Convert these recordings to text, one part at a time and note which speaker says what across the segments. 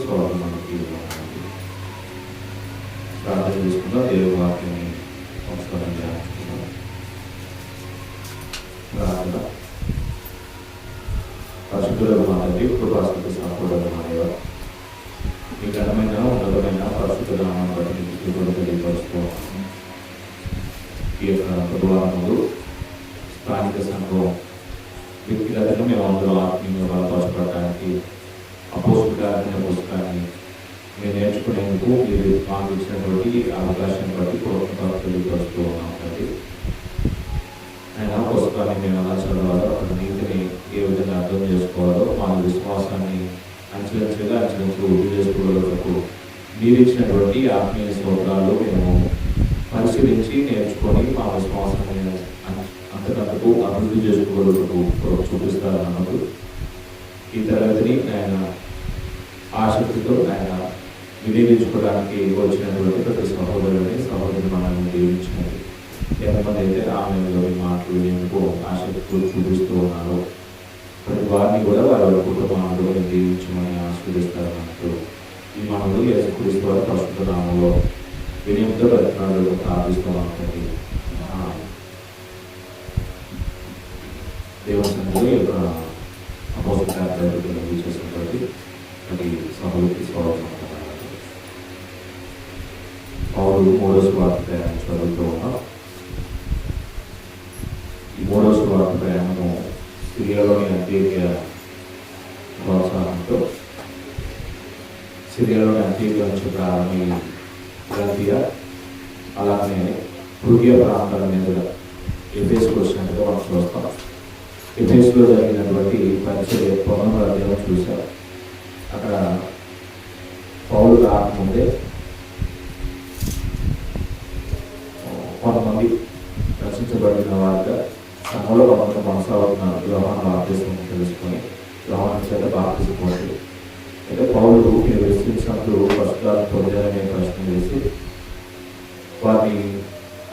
Speaker 1: స్వాగతం మనకి ప్రార్థన చేసుకుందాం. దేవుని వాక్యాన్ని సంస్కారం చేస్తున్నాం. ప్రార్థన. పరిశుద్ధులకు మా తండ్రి, కృపాసనకు సంపూర్ణ మానేవ మీ ఘనమైన ఉన్నతమైన పరిశుద్ధ నామం బట్టి మీకు తెలియపరుస్తూ ఈ యొక్క బుధవారములు స్థానిక సంఘం వ్యక్తిగతంగా మేము అందరూ ఆత్మీయంగా బలపరచబడటానికి అపోస్తుల పుస్తకాన్ని మేము నేర్చుకునేందుకు మీరు మాకు ఇచ్చినటువంటి అవకాశాన్ని బట్టి కృతజ్ఞతలు తెలియపరుస్తూ ఉన్నాం. కాబట్టి ఆయన పుస్తకాన్ని మేము ఎలా చదవాలో, అక్కడ నీతిని ఏ విధంగా అర్థం చేసుకోవాలో, మా విశ్వాసాన్ని అంచెలంచెలుగా వృద్ధి చేసుకోవడానికి మీరు ఇచ్చినటువంటి ఆత్మీయ స్తోత్రాలు మేము పరిశీలించి నేర్చుకొని మా విశ్వాసాన్ని అంతకంతకు అభివృద్ధి చేసుకోవడానికి చూపిస్తారన్నప్పుడు ఈ తరగతిని ఆయన ఆసక్తితో ఆయన వినియోగించుకోవడానికి వచ్చినటువంటి ప్రతి సహోదరుని మనల్ని దీవించినది. ఎంతమంది అయితే ఆమెలో మాటలు ఎందుకు ఆసక్తితో చూపిస్తూ ఉన్నారో ప్రతి వారిని కూడా వారి కుటుంబాలలో దీవించమని ఆశీర్వదిస్తారన్నట్టు ఈ మనలు యేసుక్రీస్తు వారి పరిశుద్ధ నామములో వినియోగంతో ప్రతినాడు ప్రార్థిస్తూ ఉంటుంది. దేవుని సన్నిధిలో ఈ యొక్క అపోస్తల కార్యాలను చేసినటువంటి ప్రతి సభకి స్వాగతం. పౌలు 3వ సువార్త ప్రయాణం చదువుతూ ఉన్నాం. ఈ 3వ సువార్త ప్రయాణము సిరియాలోని అంత్యోక్య ప్రోత్సాహంతో సిరియాలోని అంత్యోక్య నుంచి ప్రారంభమై గలతీయ అలానే ఫ్రుగియా ప్రాంతాల మీద ఎఫెసుకు వచ్చినట్టుగా మనం చూస్తాం. ఎఫెసులో జరిగినటువంటి పరిచర్య 9వ అధ్యాయం చూశారు. అక్కడ పౌలు రాకముందే కొంతమంది రక్షించబడిన వారిగా సంఘంలో కొంత కొనసాగుతున్నారు. యోహాను బాప్తిసం తెలుసుకొని యోహాను చేత బాప్తిసం పొంది అయితే పౌలు మీరు విశ్వసిస్తున్నప్పుడు పరిశుద్ధాత్మ పొందారనే ప్రశ్న వేసి వారిని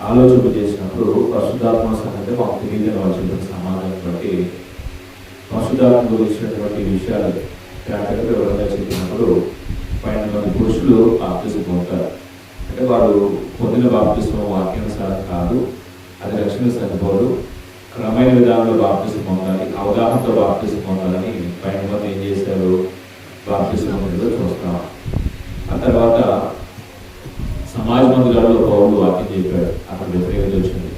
Speaker 1: ఆలోచన చేసినప్పుడు పరిశుద్ధాత్మ సంగతి మాకు తెలియదని వచ్చిన సమాధానం బట్టి పరిశుద్ధాత్మ గురించినటువంటి విషయాలు జాగ్రత్తగా వివరంగా చెప్పినప్పుడు 12 మంది పురుషులు బాప్తిసం పొందుతారు. అంటే వారు పొందిన బాప్తిసం వాక్యానుసారం కాదు, అది రక్షణ సరిపోదు, క్రమైన విధానంలో బాప్తిసం పొందాలి, అవగాహనతో బాప్తిసం పొందాలని 12 మంది ఏం చేశారు, బాప్తిసం పొందిలో చూస్తాం. ఆ తర్వాత సమాజ మందిరాల్లో పౌరులు వాక్యం చెప్పాడు. అక్కడ వ్యతిరేకత వచ్చింది.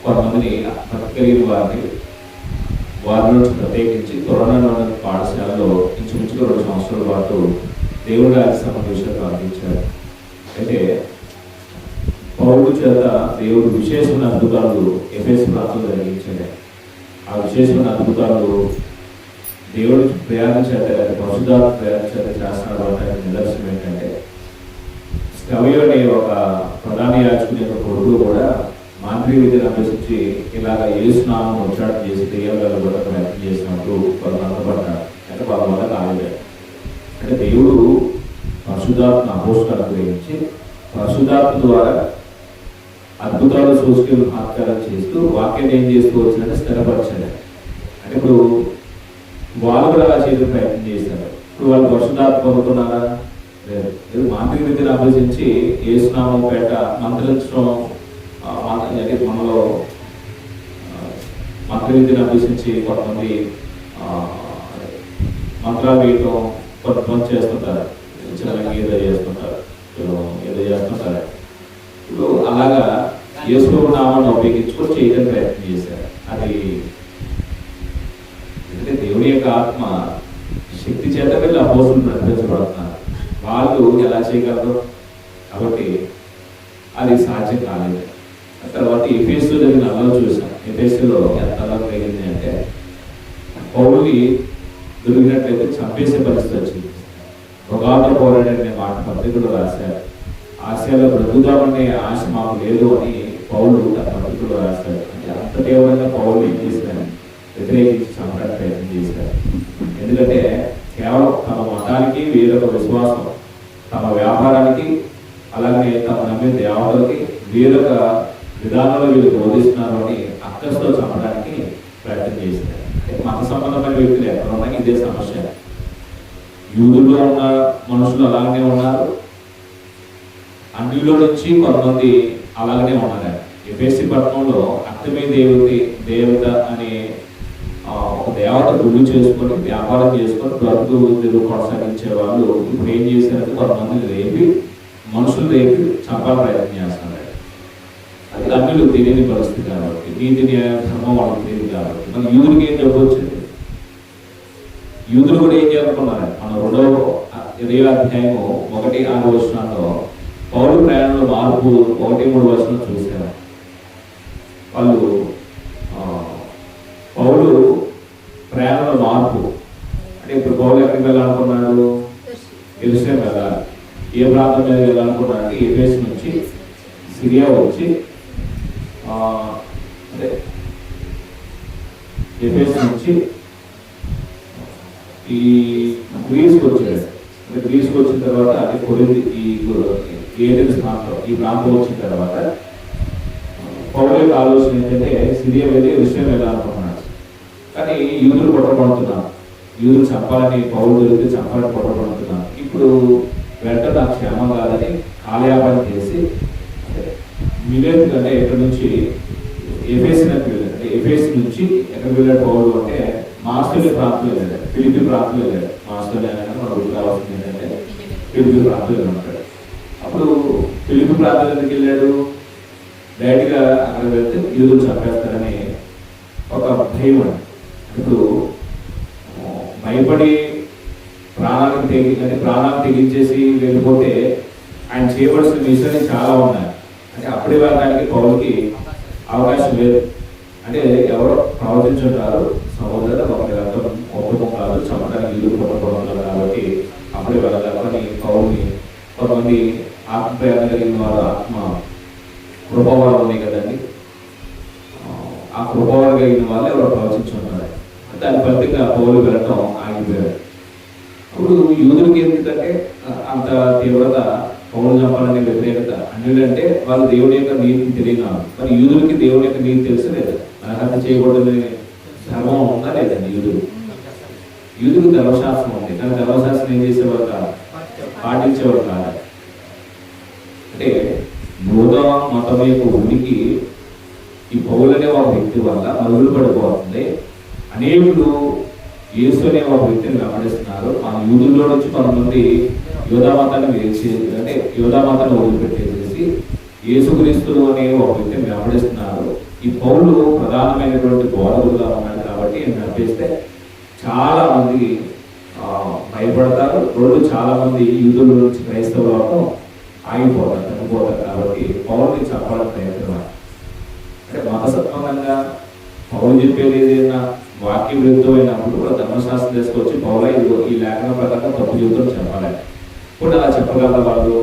Speaker 1: కొంతమందిని భక్తి కలిగిన వారి నుంచి ప్రత్యేకించి కరోనా పాఠశాలలో ఇంచుమించుగా 2 సంవత్సరాల పాటు దేవుడి రాజ్య సంబంధ విషయాలు ప్రార్థించారు. అయితే పౌరుల చేత దేవుడు విశేషమైన అద్భుతాలు ఎఫెసు ప్రాంతంలో జరిగించాడు. ఆ విశేషమైన అద్భుతాలు దేవుడి ప్రేరణ చేత పరిశుద్ధాత్మ ప్రేరణ చేత చేస్తున్నాడు అంటే నిదర్శనం ఏంటంటే స్టవ్యూ అనే ఒక ప్రధాన యాజకుని యొక్క కొడుకు కూడా మాంత్రిక విద్యను అభ్యసించి ఇలాగ యేసునామం ఉచ్చారణ చేసి దెయ్యాలను కూడా ప్రయత్నం చేసినప్పుడు వాళ్ళు నమ్మబడ్డారు. అంటే వాళ్ళ వల్ల కాలేదు. అంటే దేవుడు పరిశుద్ధాత్మ అపోస్తలులను అనుగ్రహించి పరిశుద్ధాత్మ ద్వారా అద్భుతాలు సూచనలు ఆకారం చేస్తూ వాక్యాన్ని ఏం చేసుకోవచ్చునంటే స్థిరపరచాలి. అంటే ఇప్పుడు వాళ్ళు కూడా అలా చేయడం ప్రయత్నం చేశారు. ఇప్పుడు వాళ్ళు పరిశుద్ధాత్మ పొందుతున్నారా? లేదు. మాంత్రిక విద్యను అభ్యసించి యేసునామం పేట మంత్రించడం అంటే మనలో మంత్ర విద్యను అభ్యసించి కొంతమంది మంత్రాలు వేయటం కొంతమంది చేస్తుంటారు. చిన్నగా ఏదో చేస్తుంటారు. ఇప్పుడు అలాగా యేసు నామాన్ని ఉపయోగించుకొని చేయడం ప్రయత్నం చేశారు. అది ఎందుకంటే దేవుని యొక్క ఆత్మ శక్తి చేత వీళ్ళు అపోస్తులు నడిపించబడుతున్నారు. వాళ్ళు ఎలా చేయగలరు? కాబట్టి అది సాధ్యం కాలేదు. తర్వాత ఎఫెసులో జరిగిన అల్లరి చూసాం. ఎఫెసులో ఎంత అల్లరి జరిగింది అంటే పౌలుని దొరికినట్లయితే చంపేసే పరిస్థితి వచ్చింది. రోగాతో పోరాడనే మాట పత్రికలు రాశారు. ఆశయాలో బ్రతుకుదామనే ఆశ మాకు లేదు అని పౌలు తన పత్రికలు రాశారు. అంటే అంత తీవ్రంగా పౌలు ఏం చేశారు, వ్యతిరేకించి చంపడానికి ప్రయత్నం చేశారు. ఎందుకంటే కేవలం తమ మతానికి వేరొక విశ్వాసం, తమ వ్యాపారానికి అలాగే తమ నమ్మే దేవతలకి వేరొక విధానంలో వీళ్ళు బోధిస్తున్నారు అని అక్కస్తో చంపడానికి ప్రయత్నం చేశారు. మత సంబంధమైన వ్యక్తులు ఎక్కడ ఉన్నాయి ఇదే సమస్య. యూదుల్లో ఉన్న మనుషులు అలాగనే ఉన్నారు, అన్నిలో నుంచి కొంతమంది అలాగనే ఉన్నారు. ఎఫెసీ పట్టణంలో అర్థమే దేవత అనే ఒక దేవత గుడి చేసుకొని వ్యాపారం చేసుకొని బ్రతుకు కొనసాగించే వాళ్ళు ఇప్పుడు ఏం చేశారంటే కొంతమంది రేపి మనుషులు రేపి చంపాలని ప్రయత్నం చేస్తున్నారు. అది అన్నిలు తెలియని పరిస్థితి కాబట్టి, నీతి న్యాయ ధర్మం వాళ్ళకి తెలియదు కాబట్టి మన యూదులకి ఏం చెప్పవచ్చు? యూదులు కూడా ఏం చేయాలనుకున్నారు? మన 2వ అధ్యాయము 1-6 వచనాల్లో పౌలు ప్రయాణంలో మార్పు 1-3 వచనం చూశారు. వాళ్ళు పౌలు ప్రయాణంలో మార్పు అంటే ఇప్పుడు పౌలు ఎక్కడికి వెళ్ళాలనుకున్నాడు? యెరూషలేము వెళ్ళాలి. ఏ ప్రాంతం మీద వెళ్ళాలనుకున్నాడు అంటే ఎఫెసు నుంచి సిరియా వచ్చి అదే ఎఫెసు నుంచి ఈ గ్రీస్కి వచ్చాడు. అంటే గ్రీస్కి వచ్చిన తర్వాత అంటే కొరింథీ ఈ ఏథెన్స్ ప్రాంతం ఈ ప్రాంతం వచ్చిన తర్వాత పౌలు యొక్క ఆలోచన ఏంటంటే సిరియా వెళ్ళి యెరూషలేము వెళ్ళాలనుకున్నాడు. కానీ యూదులు కొట్టబడుతున్నారు, యూదులు చంపాలని పౌలు దొరికితే చంపాలని కొట్టబడుతున్నారు. ఇప్పుడు వెంట నాకు క్షేమం కాదని కాలయాపన చేసి మిలేత్ అంటే ఇక్కడ నుంచి ఎఫెసుకి వెళ్ళాడు. అంటే ఎఫెసు నుంచి ఎక్కడికి వెళ్ళాడు పౌలు అంటే మాస్టర్లీ ప్రాంతం వెళ్ళాడు, ఫిలిప్పీ ప్రాంతం వెళ్ళాడు. మాస్టర్లీ అనేది మనకు కావాల్సింది ఏంటంటే ఫిలిప్పీ ప్రాంతం వెళ్ళాడు. అప్పుడు ఫిలిప్పీ ప్రాంతం ఎందుకు వెళ్ళాడు? డైరెక్ట్గా అక్కడ వెళ్తే యూదులు చంపేస్తారని ఒక భయం. ఇప్పుడు భయపడి ప్రాణాలను తెగించేసి వెళ్ళిపోతే ఆయన చేయవలసిన మిషన్ చాలా ఉన్నాయి. అంటే అప్పుడే వెళ్ళడానికి పౌరుకి అవకాశం లేదు. అంటే ఎవరో ప్రవర్తించుంటారు సహోదరు ఒకరి అర్థం ఒప్పకం కాదు, చంపడానికి ఇల్లు కొట్టడం కాబట్టి అప్పుడే వెళ్ళాలని పౌరుని కొంతమంది ఆత్మప్రేరణ కలిగిన వారు ఆత్మ కృపవాళ్ళు ఉన్నాయి కదండి, ఆ కృపవాళ్ళు కలిగిన వాళ్ళు ఎవరో ప్రవర్తించుంటారు. దాని ఫలితంగా పౌరులు వెళ్ళటం ఆగిపోయారు. అప్పుడు యూదులకి ఎందుకంటే అంత తీవ్రత, పౌరులు చంపాలనే వ్యతిరేకత. అన్నిలంటే వాళ్ళు దేవుడి యొక్క నీతిని తెలియనారు. మరి యూదులకి దేవుడి యొక్క నీతి తెలుసు లేదా? నరహత్య చేయకూడదని ధర్మం ఉందా లేదండి? యూదులకు ధర్మశాస్త్రం ఉంది, కానీ ధర్మశాస్త్రం ఏం చేసేవారు కాదు, పాటించేవారు కాదు. అంటే యూద మతం యొక్క ఉనికి ఈ పౌలనే ఒక వ్యక్తి వల్ల మరుగులు పడిపోతుంది. అనేకులు యేసు అనే ఒక వ్యక్తిని వెంబడిస్తున్నారు. ఆ యూదుల్లో నుంచి కొంతమంది యోధామతాన్ని వేసి అంటే యోధామతాన్ని వదిలిపెట్టేసేసి యేసుక్రీస్తు అనే ఒక వ్యక్తిని వెంబడిస్తున్నారు. ఈ పౌలు ప్రధానమైనటువంటి బోధకులుగా ఉన్నాడు కాబట్టి నడిపిస్తే చాలా మంది భయపడతారు. చాలా మంది యూదుల నుంచి క్రైస్తవులకు ఆగిపోతారు, చనిపోతారు. కాబట్టి పౌరుని చెప్పాలని ప్రయత్నం. అంటే మతసత్వంగా పౌరు చెప్పేది ఏదైనా వాక్య విరుద్ధమైనప్పుడు ధర్మశాస్త్రం తీసుకొచ్చి పౌర ఈ లేఖన ప్రకారం తప్పు జీవితం చెప్పాలి. ఇప్పుడు అలా చెప్పగలరా వాళ్ళు?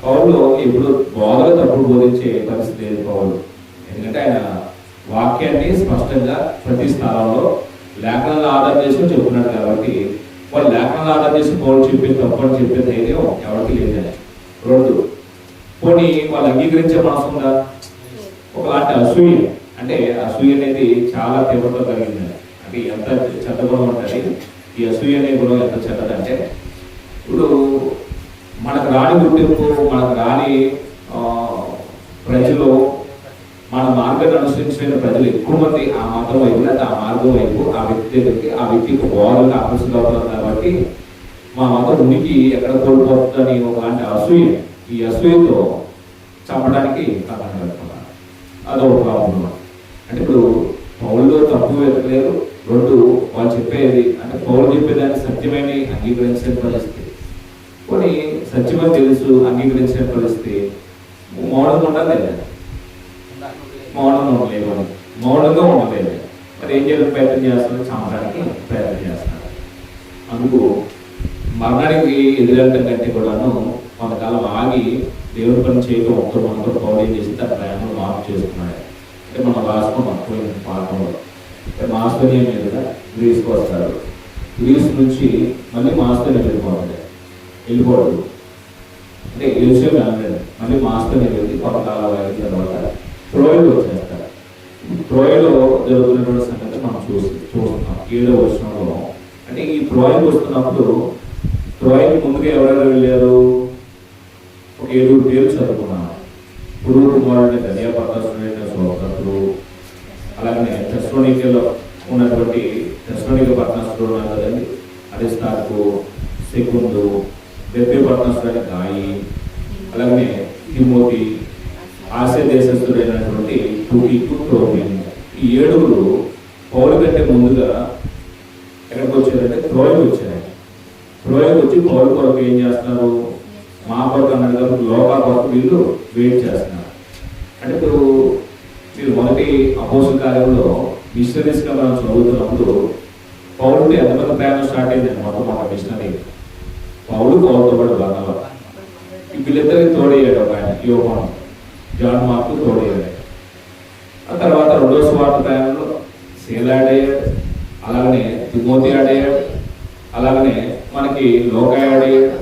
Speaker 1: పౌరులు ఇప్పుడు బోధలు తప్పుడు బోధించే పరిస్థితి లేదు పౌరులు. ఎందుకంటే ఆయన వాక్యాన్ని స్పష్టంగా ప్రతి స్థలంలో లేఖనాలు ఆధారం చేసుకుని చెప్తున్నాడు కాబట్టి వాళ్ళు లేఖనాలు ఆధారం చేసి పౌరులు చెప్పే తప్పు అని చెప్పే ధైర్యం ఎవరికి లేదని. 2 పోనీ వాళ్ళు అంగీకరించే మనసు ఉందా? ఒకలాంటి అసూయ, అంటే అసూయ అనేది చాలా తీవ్రత కలిగింది. అంటే ఎంత చెడ్డ గుణం ఉంటుంది ఈ అసూయ అనే గుణం, ఎంత చెడ్డదంటే ఇప్పుడు మనకు రాని గుర్తింపు, మనకు రాని ప్రజలు, మన మార్గాన్ని అనుసరించిన ప్రజలు ఎక్కువ మంది ఆ మతం వైపు లేదా ఆ మార్గం వైపు ఆ వ్యక్తి దగ్గరికి ఆ వ్యక్తికి బోధనకు ఆకర్షితులు అవుతున్నారు. కాబట్టి మా మతం ఉనికి ఎక్కడ కోల్పోతుందని ఒకలాంటి అసూయ, ఈ అసూయతో చంపడానికి కథం పెడుతున్నారు. అదొక ప్రాబ్లం. అంటే ఇప్పుడు పౌరులో తప్పు వెతకలేరు. 2 వాళ్ళు చెప్పేది అంటే పౌరులు చెప్పేదాన్ని సత్యమైన అంగీకరించిన పరిస్థితి, కొన్ని సత్యమని తెలుసు అంగీకరించిన పరిస్థితి. మౌనంగా ఉండాలి, మౌనంగా ఉండలేదు, మౌనంగా ఉండలేదు. మరి ఏం చేయాలని ప్రయత్నం చేస్తున్నారు? చంపడానికి ప్రయత్నం చేస్తున్నారు. అందుకు మరణానికి ఎదురెళ్ళటం కంటే కూడాను కొంతకాలం ఆగి దేవుడి పని చేయడం ఒకరు మనతో పౌరు ఏం చేసి తన ప్రయాణం మార్పు చేసుకున్నాడు. అంటే మనం రాసుకున్నాం పోయిన పాఠంలో మాస్టర్ని మీదుగా గ్రీస్కి వస్తారు. గ్రీస్ నుంచి మళ్ళీ మాస్టర్ని వెళ్ళిపోవద్దు అంటే యూసేఫ్ అనలేదు. మళ్ళీ మాస్టర్ని వెళ్ళి కొంతకాలం అయిన తర్వాత ట్రోయిలో వచ్చేస్తారు. ట్రోయిలో జరుగుతున్నటువంటి సంగతి మనం చూస్తున్నాం. 7వ వచనంలో అంటే అంటే ఈ ట్రోయ్కి వస్తున్నప్పుడు ట్రోయ్కి ముందుగా ఎవరెవరు వెళ్ళారు? ఒక 7 పేరు చదువుకున్నాను. పురుగు కుమారుడైన ధన్యపరచుడైన సోపత్రుడు, అలాగనే తెస్సలోనికలో ఉన్నటువంటి తెస్సలోనిక పట్టణస్థుడు ఉన్నారు కదండి, అరిస్తార్కు, సెకుందు, దెబ్బే పట్టణస్థుడైన గాయి, అలాగనే తిమోతి, ఆసియా దేశస్థుడైనటువంటి తుకికు, ట్రోఫిమ్. ఈ 7 పౌలు కంటే ముందుగా ఎక్కడికి వచ్చారంటే ట్రోయ్కి వచ్చారు. ట్రోయ్కి వచ్చి పౌలు కొరకు ఏం చేస్తున్నారు? మా కొరకు అన్నాడు కదా, లోకా కొరకు వీళ్ళు వెయిట్ చేస్తున్నారు. అంటే ఇప్పుడు మీరు మొదటి అపోస్తల కార్యంలో మిషనరీస్గా మనం చదువుతున్నప్పుడు పౌలుకి ఎంతమంది ప్రయాణం స్టార్ట్ అయిందండి? మొట్టమొదటి మిషనరీ పౌలు, పౌలుతో పాటు బర్నబా. వీళ్ళిద్దరికి తోడయ్యాడు ఒక ఆయన యోహాను, జాన్ మార్కు తోడయ్యాడు. ఆ తర్వాత రెండో సువార్త ప్రయాణంలో శీల అయ్యాడు, అలాగనే తిమోతి అయ్యాడు, అలాగనే మనకి లోకా అయ్యాడు.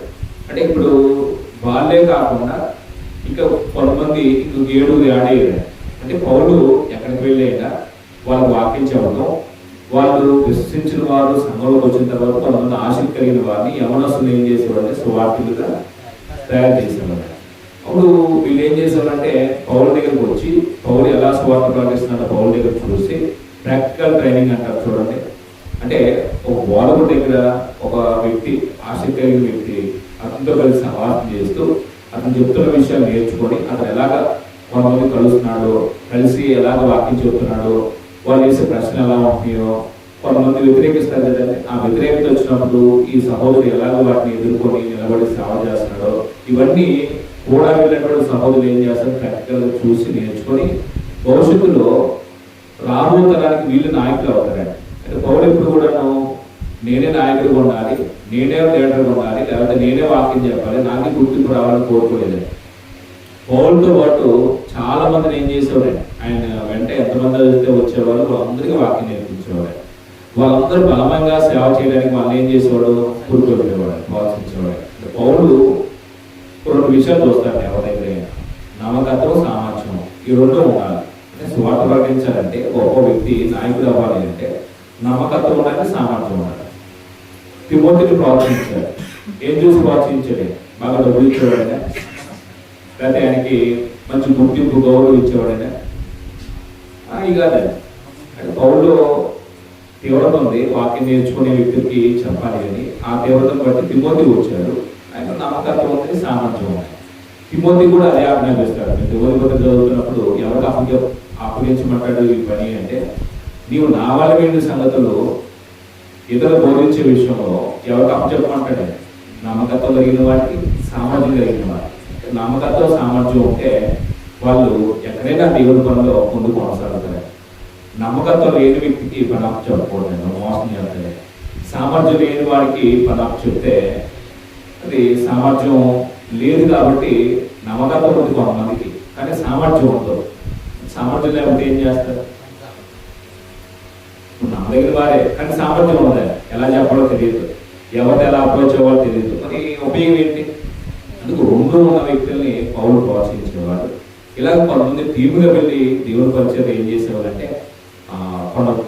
Speaker 1: అంటే ఇప్పుడు వాళ్ళే కాకుండా ఇంకా కొంతమంది ఇంక 7 యాడ్ అయ్యారు. అంటే పౌలు ఎక్కడికి వెళ్ళాక వాళ్ళు వాక్యం చెప్పడం, వాళ్ళు విశ్వసించిన వారు సంఘంలోకి వచ్చిన తర్వాత కొంతమంది ఆసక్తి కలిగిన వారిని యవనస్తులు ఏం చేసేవారంటే సువార్తలుగా తయారు చేసేవారు. అప్పుడు వీళ్ళు ఏం చేసేవారంటే పౌలు దగ్గరకు వచ్చి పౌలు ఎలా సువార్త ప్రకటిస్తున్నారో పౌలు దగ్గర చూసి ప్రాక్టికల్ ట్రైనింగ్ అంటారు చూడండి. అంటే ఒక బోధకుడి దగ్గర ఒక వ్యక్తి, ఆసక్తి కలిగిన వ్యక్తి అతనితో కలిసి సవాసం చేస్తూ అతను చెప్తున్న విషయాలు నేర్చుకొని అతను ఎలాగ కొంతమంది కలుస్తున్నాడో, కలిసి ఎలాగ వాక్యం చెబుతున్నాడో, వాళ్ళు చేసే ప్రశ్నలు ఎలా ఉంటున్నాయో, కొంతమంది వ్యతిరేకిస్తారు కదండి. ఆ వ్యతిరేకత వచ్చినప్పుడు ఈ సహోదరుడు ఎలాగ వాటిని ఎదుర్కొని నిలబడి సేవ చేస్తున్నాడో, ఇవన్నీ కూడా వెళ్ళినటువంటి సహోదరులు ఏం చేస్తారు? ప్రాక్టికల్గా చూసి నేర్చుకొని భవిష్యత్తులో రాబో తరానికి వీళ్ళు నాయకులు అవుతారండి. అంటే పౌలు ఎప్పుడు కూడాను నేనే నాయకుడిగా ఉండాలి, నేనే లీడర్గా ఉండాలి, లేకపోతే నేనే వాక్యం చెప్పాలి, నాకే గుర్తింపు రావాలని కోరుకోలేదండి. పౌలుతో పాటు చాలా మందిని ఏం చేసేవాడు? ఆయన వెంట ఎంతమంది అయితే వచ్చేవాళ్ళు వాళ్ళందరికీ వాక్యం నేర్పించేవాడు. వాళ్ళందరూ బలమంగా సేవ చేయడానికి వాళ్ళు ఏం చేసేవాడు? కూరుకోబెట్టేవాడు, ప్రోత్సహించేవాడు. పౌలు 2 విషయాలు చూస్తాడు ఎవరైతే: నమ్మకత్వం, సామర్థ్యం. ఈ 2 ఉండాలి. అంటే సువార్త ప్రకటించాలంటే గొప్ప వ్యక్తి నాయకుడు అవ్వాలి అంటే నమ్మకత్వం ఉండాలి, సామర్థ్యం ఉండాలి. తిమోతిని ప్రోత్సహించాడు. ఏం చూసి ప్రోత్సహించాడు? బాగా డబ్బులు ఇచ్చేవాడైనా, లేకపోతే ఆయనకి మంచి గుర్తింపు, గౌరవం ఇచ్చేవాడైనా? అది కాదండి. అంటే పౌరులో తీవ్రత ఉంది, వాక్యం నేర్చుకునే వ్యక్తికి చెప్పాలి అని. ఆ తీవ్రతను బట్టి తిమోతి వచ్చాడు. ఆయన నమ్మకత్వం ఉంది, సామర్థ్యం ఉంది. తిమోతి కూడా అదే ఆజ్ఞాపిస్తాడు. మీరు తిమోతి పత్రిక చదువుతున్నప్పుడు ఎవరికి అప్పగించమంటాడు ఈ పని అంటే, నీవు నా వల్ల వేడి సంగతులు ఇతర బోధించే విషయంలో ఎవరికి అప్పచెప్పమంటాడు? నమ్మకత్వం కలిగిన వాటికి, సామర్థ్యం కలిగిన వాటికి. నమ్మకత్వం, సామర్థ్యం ఉంటే వాళ్ళు ఎక్కడైనా దేవుడి పనిలో ముందుకు కొనసాగుతారు. నమ్మకత్వం లేని వ్యక్తికి పని అప్పచెప్పకూడదు, మోసం చేస్తాడు. సామర్థ్యం లేని వాడికి పని అప్పచెప్తే అది సామర్థ్యం లేదు కాబట్టి నమ్మకత్వం ఉంది కొంతమందికి, కానీ సామర్థ్యం ఉండదు. సామర్థ్యం లేకపోతే ఏం చేస్తారు? నమ్మదగిన వారే కానీ సామర్థ్యం ఉండదు, ఎలా చెప్పాలో తెలియదు, ఎవరిని ఎలా అప్రోచ్ అవ్వాలో తెలియదు. మరి ఉపయోగం ఏంటి? అందుకు 2 ఉన్న వ్యక్తుల్ని పౌలు ప్రోత్సహించేవాడు. ఇలా కొంతమంది టీముగా వెళ్ళి దేవుని పరిచయం ఏం చేసేవారంటే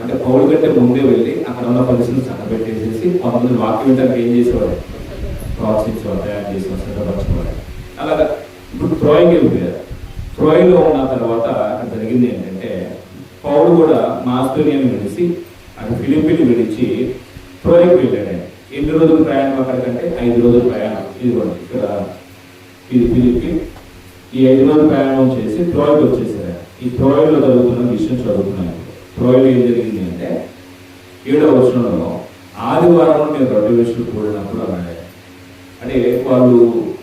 Speaker 1: అంటే పౌలు కంటే ముందే వెళ్ళి అక్కడ ఉన్న పరిస్థితులు చక్కబెట్టేసేసి కొంతమంది వాక్యం వింటానికి ఏం చేసేవారు? ప్రోత్సహించేవారు, తయారు చేసేవారు, సిద్ధపరచేవారు. అలాగా ఇప్పుడు ట్రోయ్కి వెళ్ళిపోయారు. ట్రోయ్లో ఉన్న తర్వాత అక్కడ జరిగింది ఏంటంటే పౌలు కూడా మాస్టోనియాని విడిచి అక్కడ ఫిలిప్పీని విడిచి ట్రోయ్కి వెళ్ళాడు. ఎన్ని రోజులు ప్రయాణం అక్కడికంటే? 5 రోజుల ప్రయాణం. ఇదిగోండి ఇక్కడ ఇది ఫిలిప్పీ. ఈ 5 రోజుల ప్రయాణం చేసి ట్రోయ్కి వచ్చేసారు. ఈ ట్రోయ్లో జరుగుతున్న విషయం చదువుతున్నాను. ట్రోయ్లో ఏం జరిగింది అంటే 7వ వచనంలో ఆదివారం నేను రొట్టె విషయం కూడినప్పుడు అన్నాడు. అంటే వాళ్ళు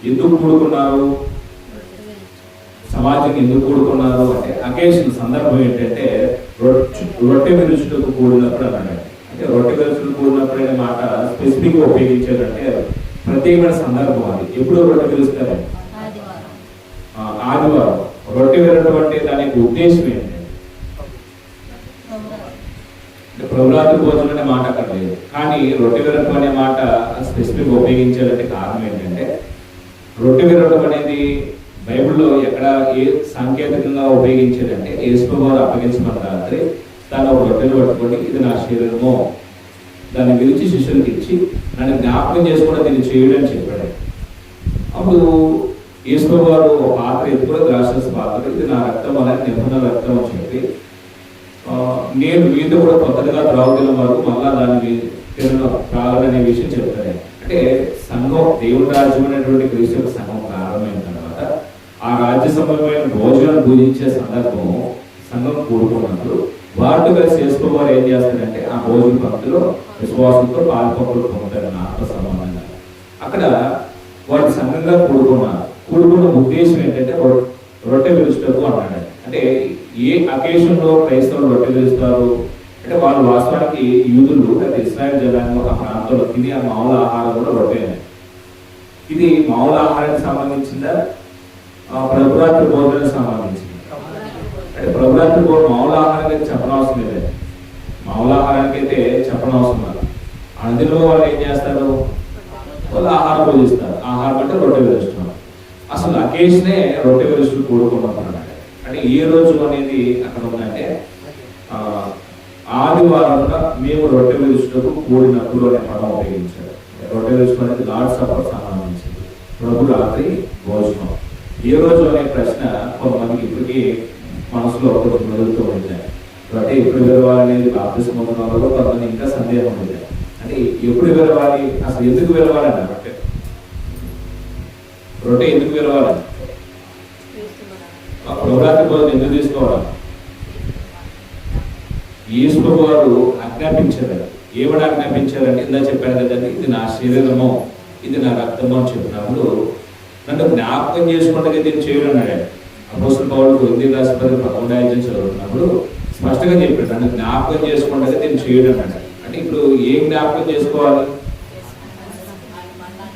Speaker 1: ఎందుకు కూడుకున్నారు? సమాజం ఎందుకు కూడుకున్నారు అంటే అకేషన్, సందర్భం ఏంటంటే రొట్టె విరుచుటకు కూడినప్పుడు అన్నాడు. అంటే రొట్టె విరుచుటకు కూడినప్పుడు అనే మాట స్పెసిఫిక్ గా ఉపయోగించారంటే ప్రత్యేకమైన సందర్భం. అది ఎప్పుడు రొట్టె విరుస్తారు? ఆదివారం. రొట్టె విరటం అంటే దానికి ఉద్దేశం ఏంటి? ప్రభురాత్రి భోజనం అనే మాట అక్కడ లేదు, కానీ రొట్టె విరటం అనే మాట స్పెసిఫిక్ ఉపయోగించాలంటే కారణం ఏంటంటే రొట్టె విరటం అనేది బైబిల్లో ఎక్కడ ఏ సాంకేతికంగా ఉపయోగించాడంటే యేసు ప్రభువు అప్పగించమన్న రాత్రి తను ఒక రొట్టెను పట్టుకొని ఇది నా శరీరము, దాన్ని విరిచి శిష్యులకి ఇచ్చి నన్ను జ్ఞాపకం చేసుకుని దీన్ని చేయడం అని చెప్పాడు. అప్పుడు యేసు వారు ఒక పాత్ర ఎత్తుకుని ద్రాక్షరస పాత్ర, ఇది నా రక్తం అనే నిబంధన రక్తం అని చెప్పి, నేను మీతో కూడా కొత్తగా త్రాగుతున్న వరకు మళ్ళా దాన్ని త్రాగలనే విషయం చెప్తాను. అంటే సంఘం, దేవుడి రాజ్యం అనేటువంటి క్రీస్తు సంఘం ప్రారంభమైన తర్వాత ఆ రాజ్య సంబంధమైన రోజులను పూజించే సందర్భం సంఘం కూడుకున్నప్పుడు వాటితో కలిసి చేసుకోవారు ఏం చేస్తారంటే ఆ భోజన పంక్తిలో విశ్వాసంతో పాల్పొక్కలు పొందుతారు ఆత్మ సంబంధంగా. అక్కడ వాటి సంఘంగా కూడుకున్న ఉద్దేశం ఏంటంటే రొట్టె విరుచుటకు అన్నాడు. అంటే ఏ అకేషన్లో క్రైస్తవులు రొట్టె విరుస్తారు అంటే వాళ్ళు వాస్తవానికి యూదులు లేదా ఇస్రాయేల్ జనాంగం ఆ ప్రాంతంలో తిని ఆ మామూలు ఆహారం కూడా రొట్టె. ఇది మామూలు ఆహారానికి సంబంధించిందా ప్రభురాత్రి భోజనానికి సంబంధించింది? అంటే ప్రభురాత్రి భోజనం మామూలు ఆహారానికి అయితే చెప్పనవసరం లేదు. మామూలు ఆహారానికి అయితే చెప్పనవసరం లేదు. అందులో వాళ్ళు ఏం చేస్తారు, వాళ్ళు ఆహారం పూజిస్తారు. ఆహారం అంటే రొట్టె విరుస్తున్నారు. అసలు అకేషనే రొట్టె విరుస్తులు కూడుకుంటున్నాడు. అంటే ఏ రోజు అనేది అక్కడ ఉందంటే ఆదివారంగా మేము రొట్టె విరుచుటకు కూడినప్పుడు అనే పదం ఉపయోగించారు. రొట్టె విరుచు అనేది లార్డ్ సప్పర్ సంబంధించింది, ప్రభు రాత్రి భోజనం. ఏ రోజు అనే ప్రశ్న కొంతమందికి ఇప్పటికీ మనసులో కొంచెం మెదులుతూ ఉంటాయి. రొట్టె ఎప్పుడు విరవాలనేది బాప్తిస్మం పొందడంలో కొంతమంది ఇంకా సందేహం ఉంది. అంటే ఎప్పుడు విరవాలి, అసలు ఎందుకు విరవాలన్న రొట్టె ఎందుకు విరవాలి, ప్రభురాత్రి భోజనం ఎందుకు తీసుకోవాలి? యేసు వారు ఆజ్ఞాపించారు. ఏమని ఆజ్ఞాపించారంటే ఇందా చెప్పారు కదండి, ఇది నా శరీరము, ఇది నా రక్తము అని చెప్పినప్పుడు నన్ను జ్ఞాపకం చేసుకుంటే దీన్ని చేయడన్నాడు. అపోస్తలుడు పౌలు కొరింథీ రాసిన 11 చదువుతున్నప్పుడు స్పష్టంగా చెప్పాడు, నన్ను జ్ఞాపకం చేసుకుంటే దీన్ని చేయడం అన్నాడు. అంటే ఇప్పుడు ఏం జ్ఞాపకం చేసుకోవాలి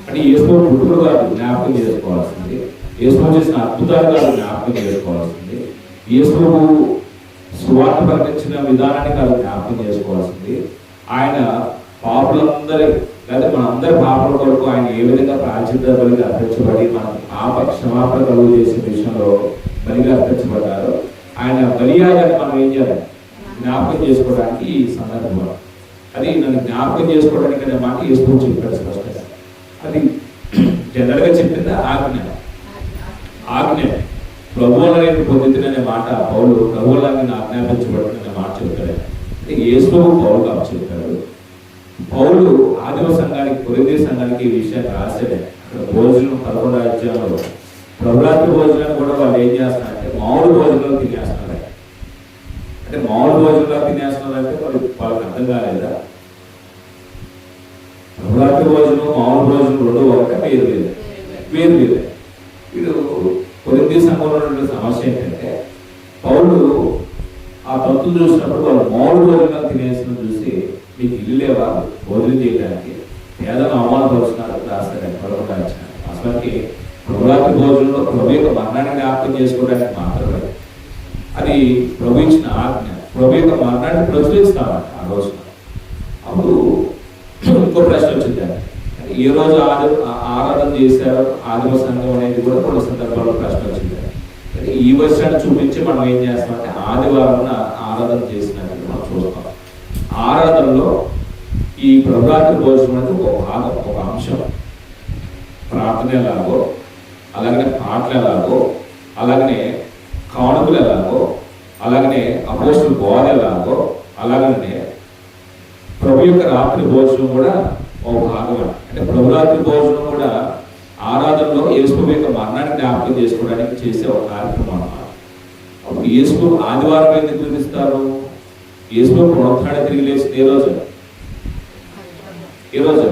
Speaker 1: అంటే యేసు పుట్టుడు కాదు జ్ఞాపకం చేసుకోవాల్సింది, యేసు చేసిన అద్భుతాలు కాదు జ్ఞాపకం చేసుకోవాల్సింది, యేసు సువార్త ప్రకటించిన విధానాన్ని కాదు జ్ఞాపకం చేసుకోవాల్సింది, ఆయన పాపులందరి లేదా మనందరి పాపల కొరకు ఆయన ఏ విధంగా ప్రాచిత బలిగా అర్పించబడి మనం పాప క్షమాపణ కలుగు చేసే విషయంలో బలిగా అర్పించబడ్డారో ఆయన బలియాగాన్ని మనం ఏం చేయాలి, జ్ఞాపకం చేసుకోవడానికి ఈ సందర్భంలో. అది నన్ను జ్ఞాపకం చేసుకోవడానికి అనే మాట యేసు చెప్పాడు స్పష్టంగా. అది జనరల్గా చెప్పింది ఆజ్ఞ ప్రభువులని పొందుతున్న మాట పౌలు ప్రభువులని ఆజ్ఞాపించబడుతున్న మాట చెప్తాడు. యేసు పౌలు కాబట్టి చెప్పాడు. పౌలు ఆదిమ సంఘానికి కొరింథీ సంఘానికి ఈ విషయాన్ని రాశాడు. అక్కడ భోజనం 11వ అధ్యాయంలో ప్రభురాత్రి భోజనాన్ని కూడా వాళ్ళు ఏం చేస్తున్నారంటే మామూలు భోజనాలు తినేస్తున్నారు. అంటే మామూలు భోజనాలు తినేస్తున్నారంటే వాళ్ళకి అర్థం కాలేదా? ప్రభురాత్రి భోజనం మామూలు భోజనం రెండు ఒకటే వేరు. వీడు కొరింథీ సంఘంలో ఉన్న సమస్య ఏంటంటే పౌలు ఆ తత్తులు చూసినప్పుడు వాళ్ళు మామూలు భోజనాలు తినేసిన చూసి మీకు ఇల్లు లేవా భోజనం చేయడానికి, పేదలు అవమానపరుస్తున్నారు రాస్తాడు. అసలుకి ప్రభురాత్రి భోజనంలో ప్రభు యొక్క మరణాన్ని జ్ఞాపకం చేసుకోవడానికి మాత్రమే అది ప్రభు ఇచ్చిన ఆజ్ఞ. ప్రభు యొక్క మరణాన్ని ప్రచురిస్తామంట ఆ రోజున. అప్పుడు ఇంకో ప్రశ్న వచ్చింది, ఏ రోజు ఆరాధన చేశారో ఆదిమ సంఘం అనేది కూడా కొన్ని సందర్భాల్లో ప్రశ్న వచ్చింది. ఈ వర్షాన్ని చూపించి మనం ఏం చేస్తామంటే ఆదివారం ఆరాధన చేసినట్టు మనం చూస్తాం. ఆరాధనలో ఈ ప్రభురాత్రి భోజనం అనేది ఒక భాగం, ఒక అంశం. ప్రార్థన ఎలాగో, అలాగనే పాటలు ఎలాగో, అలాగనే కానుకలు ఎలాగో, అలాగనే అపోస్తలుల బోధ ఎలాగో, అలాగనే ప్రభు యొక్క రాత్రి భోజనం కూడా ఒక భాగం. అంటే ప్రభురాత్రి భోజనం కూడా ఆరాధనలో యేసు యొక్క మరణాన్ని జ్ఞాపకం చేసుకోవడానికి చేసే ఒక కార్యక్రమం అన్నమాట. అప్పుడు యేసు ఆదివారం ఎందుకు చూపిస్తారు? యేసు పునరుత్థానం తిరిగి లేచి ఏ రోజు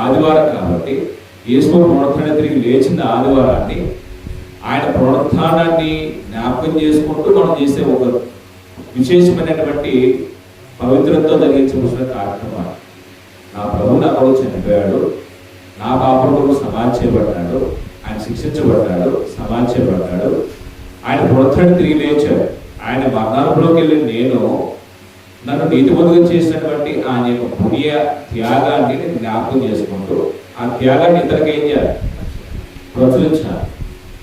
Speaker 1: ఆదివారం కాబట్టి యేసు పునరుత్థానం తిరిగి లేచిన ఆదివారాన్ని ఆయన పునరుత్థానాన్ని జ్ఞాపకం చేసుకుంటూ మనం చేసే ఒక విశేషమైనటువంటి పవిత్రతతో జరిగించవలసిన కార్యక్రమాలు. నా ప్రభు నా కొరకు చనిపోయాడు, నా పాపం కొరకు సమాధి చేయబడ్డాడు, ఆయన శిక్షించబడ్డాడు, సమాధి చేయబడ్డాడు, ఆయన పునరుత్థానం తిరిగి లేచాడు. ఆయన మరణంలోకి వెళ్ళి నేను నన్ను నీతిమంతుగా చేసినటువంటి ఆయన యొక్క పుణ్య త్యాగాన్ని నేను జ్ఞాపకం చేసుకుంటూ ఆ త్యాగాన్ని ఇతరులకు ఏం చేయాలి, ప్రచురించాలి.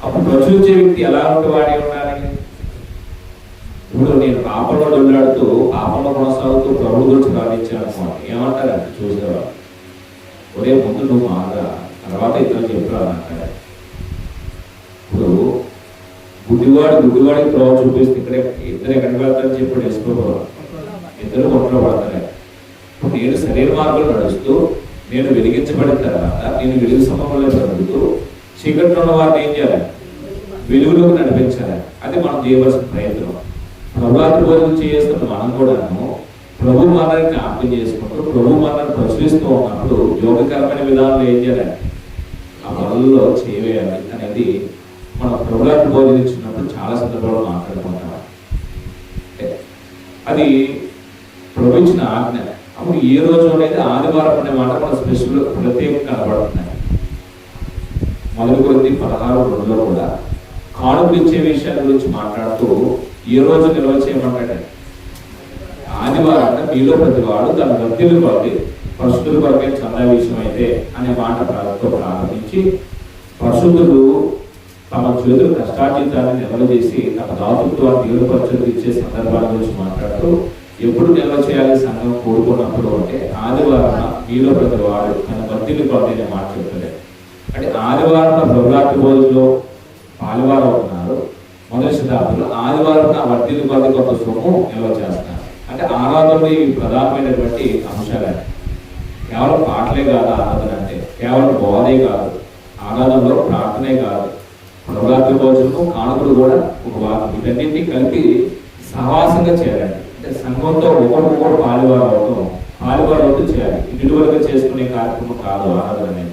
Speaker 1: అప్పుడు ప్రచురించే వ్యక్తి ఎలా ఉంటే వాడే ఉండాలి, ఇప్పుడు నేను పాపంలో వెళ్ళాడుతూ పాపంలో కొనసాగుతూ ప్రభు గురించి ప్రార్థించాను అనుకోండి, ఏమంటారంటే చూసేవారు, ఒరే ముందు నువ్వు మారా, తర్వాత ఇతరులు చెప్తారు అంటారు. ఇప్పుడు గుడ్డివాడికి ప్రభు చూపిస్తే ఇద్దరు ఎక్కడికి వెళ్తారని చెప్పి వేసుకోవాలి, ఇద్దరు ఒంట్లో పడతారు. ఇప్పుడు నేను శరీర మార్గంలో నడుస్తూ నేను వెలిగించబడిన తర్వాత నేను వెలుగు సమయంలో నడుపుతూ చీకట్లో ఉన్న వారిని ఏం చేయాలి? వెలుగులోకి నడిపించాలి. అది మనం చేయవలసిన ప్రయత్నం. ప్రభుత్వ భోజనం చేస్తున్న మనం కూడాను ప్రభు మరణాన్ని జ్ఞాపకం చేసుకుంటూ ప్రభు మరణాన్ని ప్రచురిస్తూ ఉన్నప్పుడు యోగకరమైన విధానంలో ఏం చేయాలి? ఆ పనుల్లో చేయవేయాలి అనేది మనం ప్రభుత్వ భోజనం ఇచ్చినప్పుడు చాలా సందర్భాల్లో మాట్లాడుకుంటాం. అది ప్రభు ఇచ్చిన ఆజ్ఞ. అప్పుడు ఏ రోజు అనేది ఆదివారం అనే మాట మన స్పెషల్ ప్రత్యేకంగా కనబడుతున్నాయి. 1 కొరింథీ 16:2 కూడా కానుకలు ఇచ్చే విషయాల గురించి మాట్లాడుతూ ఏ రోజు నిల్వ చేయమంటాడు? ఆదివారం అంటే మీలో ప్రతి వాడు తన భక్తులు కొద్ది పరిశుద్ధుల కొరకే చందా విషయం అయితే అనే మాట ప్రారంభించి పరిశుద్ధులు తమ చేతులు కష్టార్జితాన్ని నిల్వ చేసి తమ దాతృత్వాన్ని దేవుడు పరిచయం ఇచ్చే సందర్భాల గురించి మాట్లాడుతూ ఎప్పుడు నిల్వ చేయాలి సంఘం కోరుకున్నప్పుడు అంటే ఆదివారం మీలో ప్రతి వాడు తన భక్తులు కొద్ది అనే మాట చెప్తాడు. అంటే ఆదివారం ప్రభుత్వ భోజనంలో పాలువారు అవుతున్నారు. మొదటి శతాబ్దంలో ఆదివారం ఆ వర్తిని కొద్ది కొంత సొమ్ము నిల్వ చేస్తున్నారు. అంటే ఆరాధనలో ఇవి ప్రధానమైనటువంటి అంశాలు. కేవలం పాటలే కాదు ఆరాధన అంటే, కేవలం బోధే కాదు, ఆరాధనలో ప్రార్థనే కాదు, ప్రభుత్వ భోజనము కానుకలు కూడా ఒక భాగం. వీటన్నింటినీ కలిపి సహవాసంగా చేయాలండి. అంటే సంఘంతో ఒకరు పాలువారు అవుతూ చేయాలి. ఇటువరకు చేసుకునే కార్యక్రమం కాదు ఆరాధన అనేది.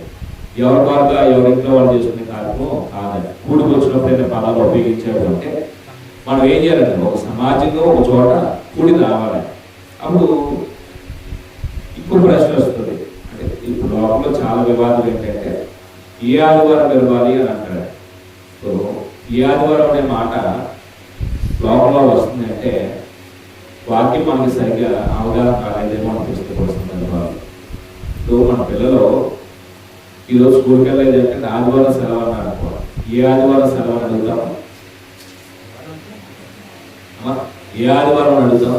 Speaker 1: ఎవరి వారుగా ఎవరింట్లో వాళ్ళు చేసుకునే కార్యక్రమం కాదండి. కూడికి వచ్చినప్పుడైనా పదాలు ఉపయోగించాడు అంటే మనం ఏం చేయాలంటే ఒక సమాజంలో ఒక చోట కూడి రావాలి. అప్పుడు ఇంకో ప్రశ్న వస్తుంది. అంటే ఇప్పుడు లోపల చాలా వివాదం ఏంటంటే ఏ ఆదివారం గెలవాలి అని అంటారు. సో ఏ ఆదివారం అనే మాట లోపల వస్తుంది అంటే వాక్యం మనకి సరిగ్గా అవగాహన కాలేదేమో అనిపిస్తుంది కొన్ని సందర్భాలు. సో మన పిల్లలు ఈరోజు స్కూల్కి వెళ్ళేది అంటే ఆదివారం సెలవు అని అనుకోవాలి. ఏ ఆదివారం సెలవు అని అడుగుతాం? ఏ ఆదివారం అడుగుతాం?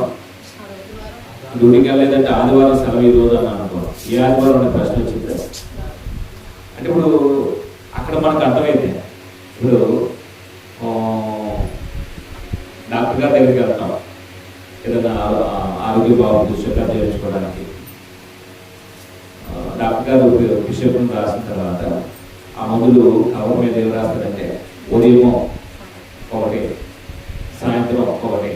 Speaker 1: గుడికి వెళ్ళేదంటే ఆదివారం సెలవు ఈ రోజు అని అనుకోవాలి. ఏ ఆదివారం అనే ప్రశ్న వచ్చింది అంటే ఇప్పుడు అక్కడ మనకు అర్థమైతే ఇప్పుడు డాక్టర్ గారి దగ్గరికి వెళ్తాం ఏదైనా ఆరోగ్య బాబు చెకప్ చేయించుకోవడానికి. డాక్టర్ గారు ప్రిస్క్రిప్షన్ రాసిన తర్వాత ఆ మందులు కవర్ మీద ఏం రాస్తారంటే ఉదయం ఒకటి, సాయంత్రం ఒకటి,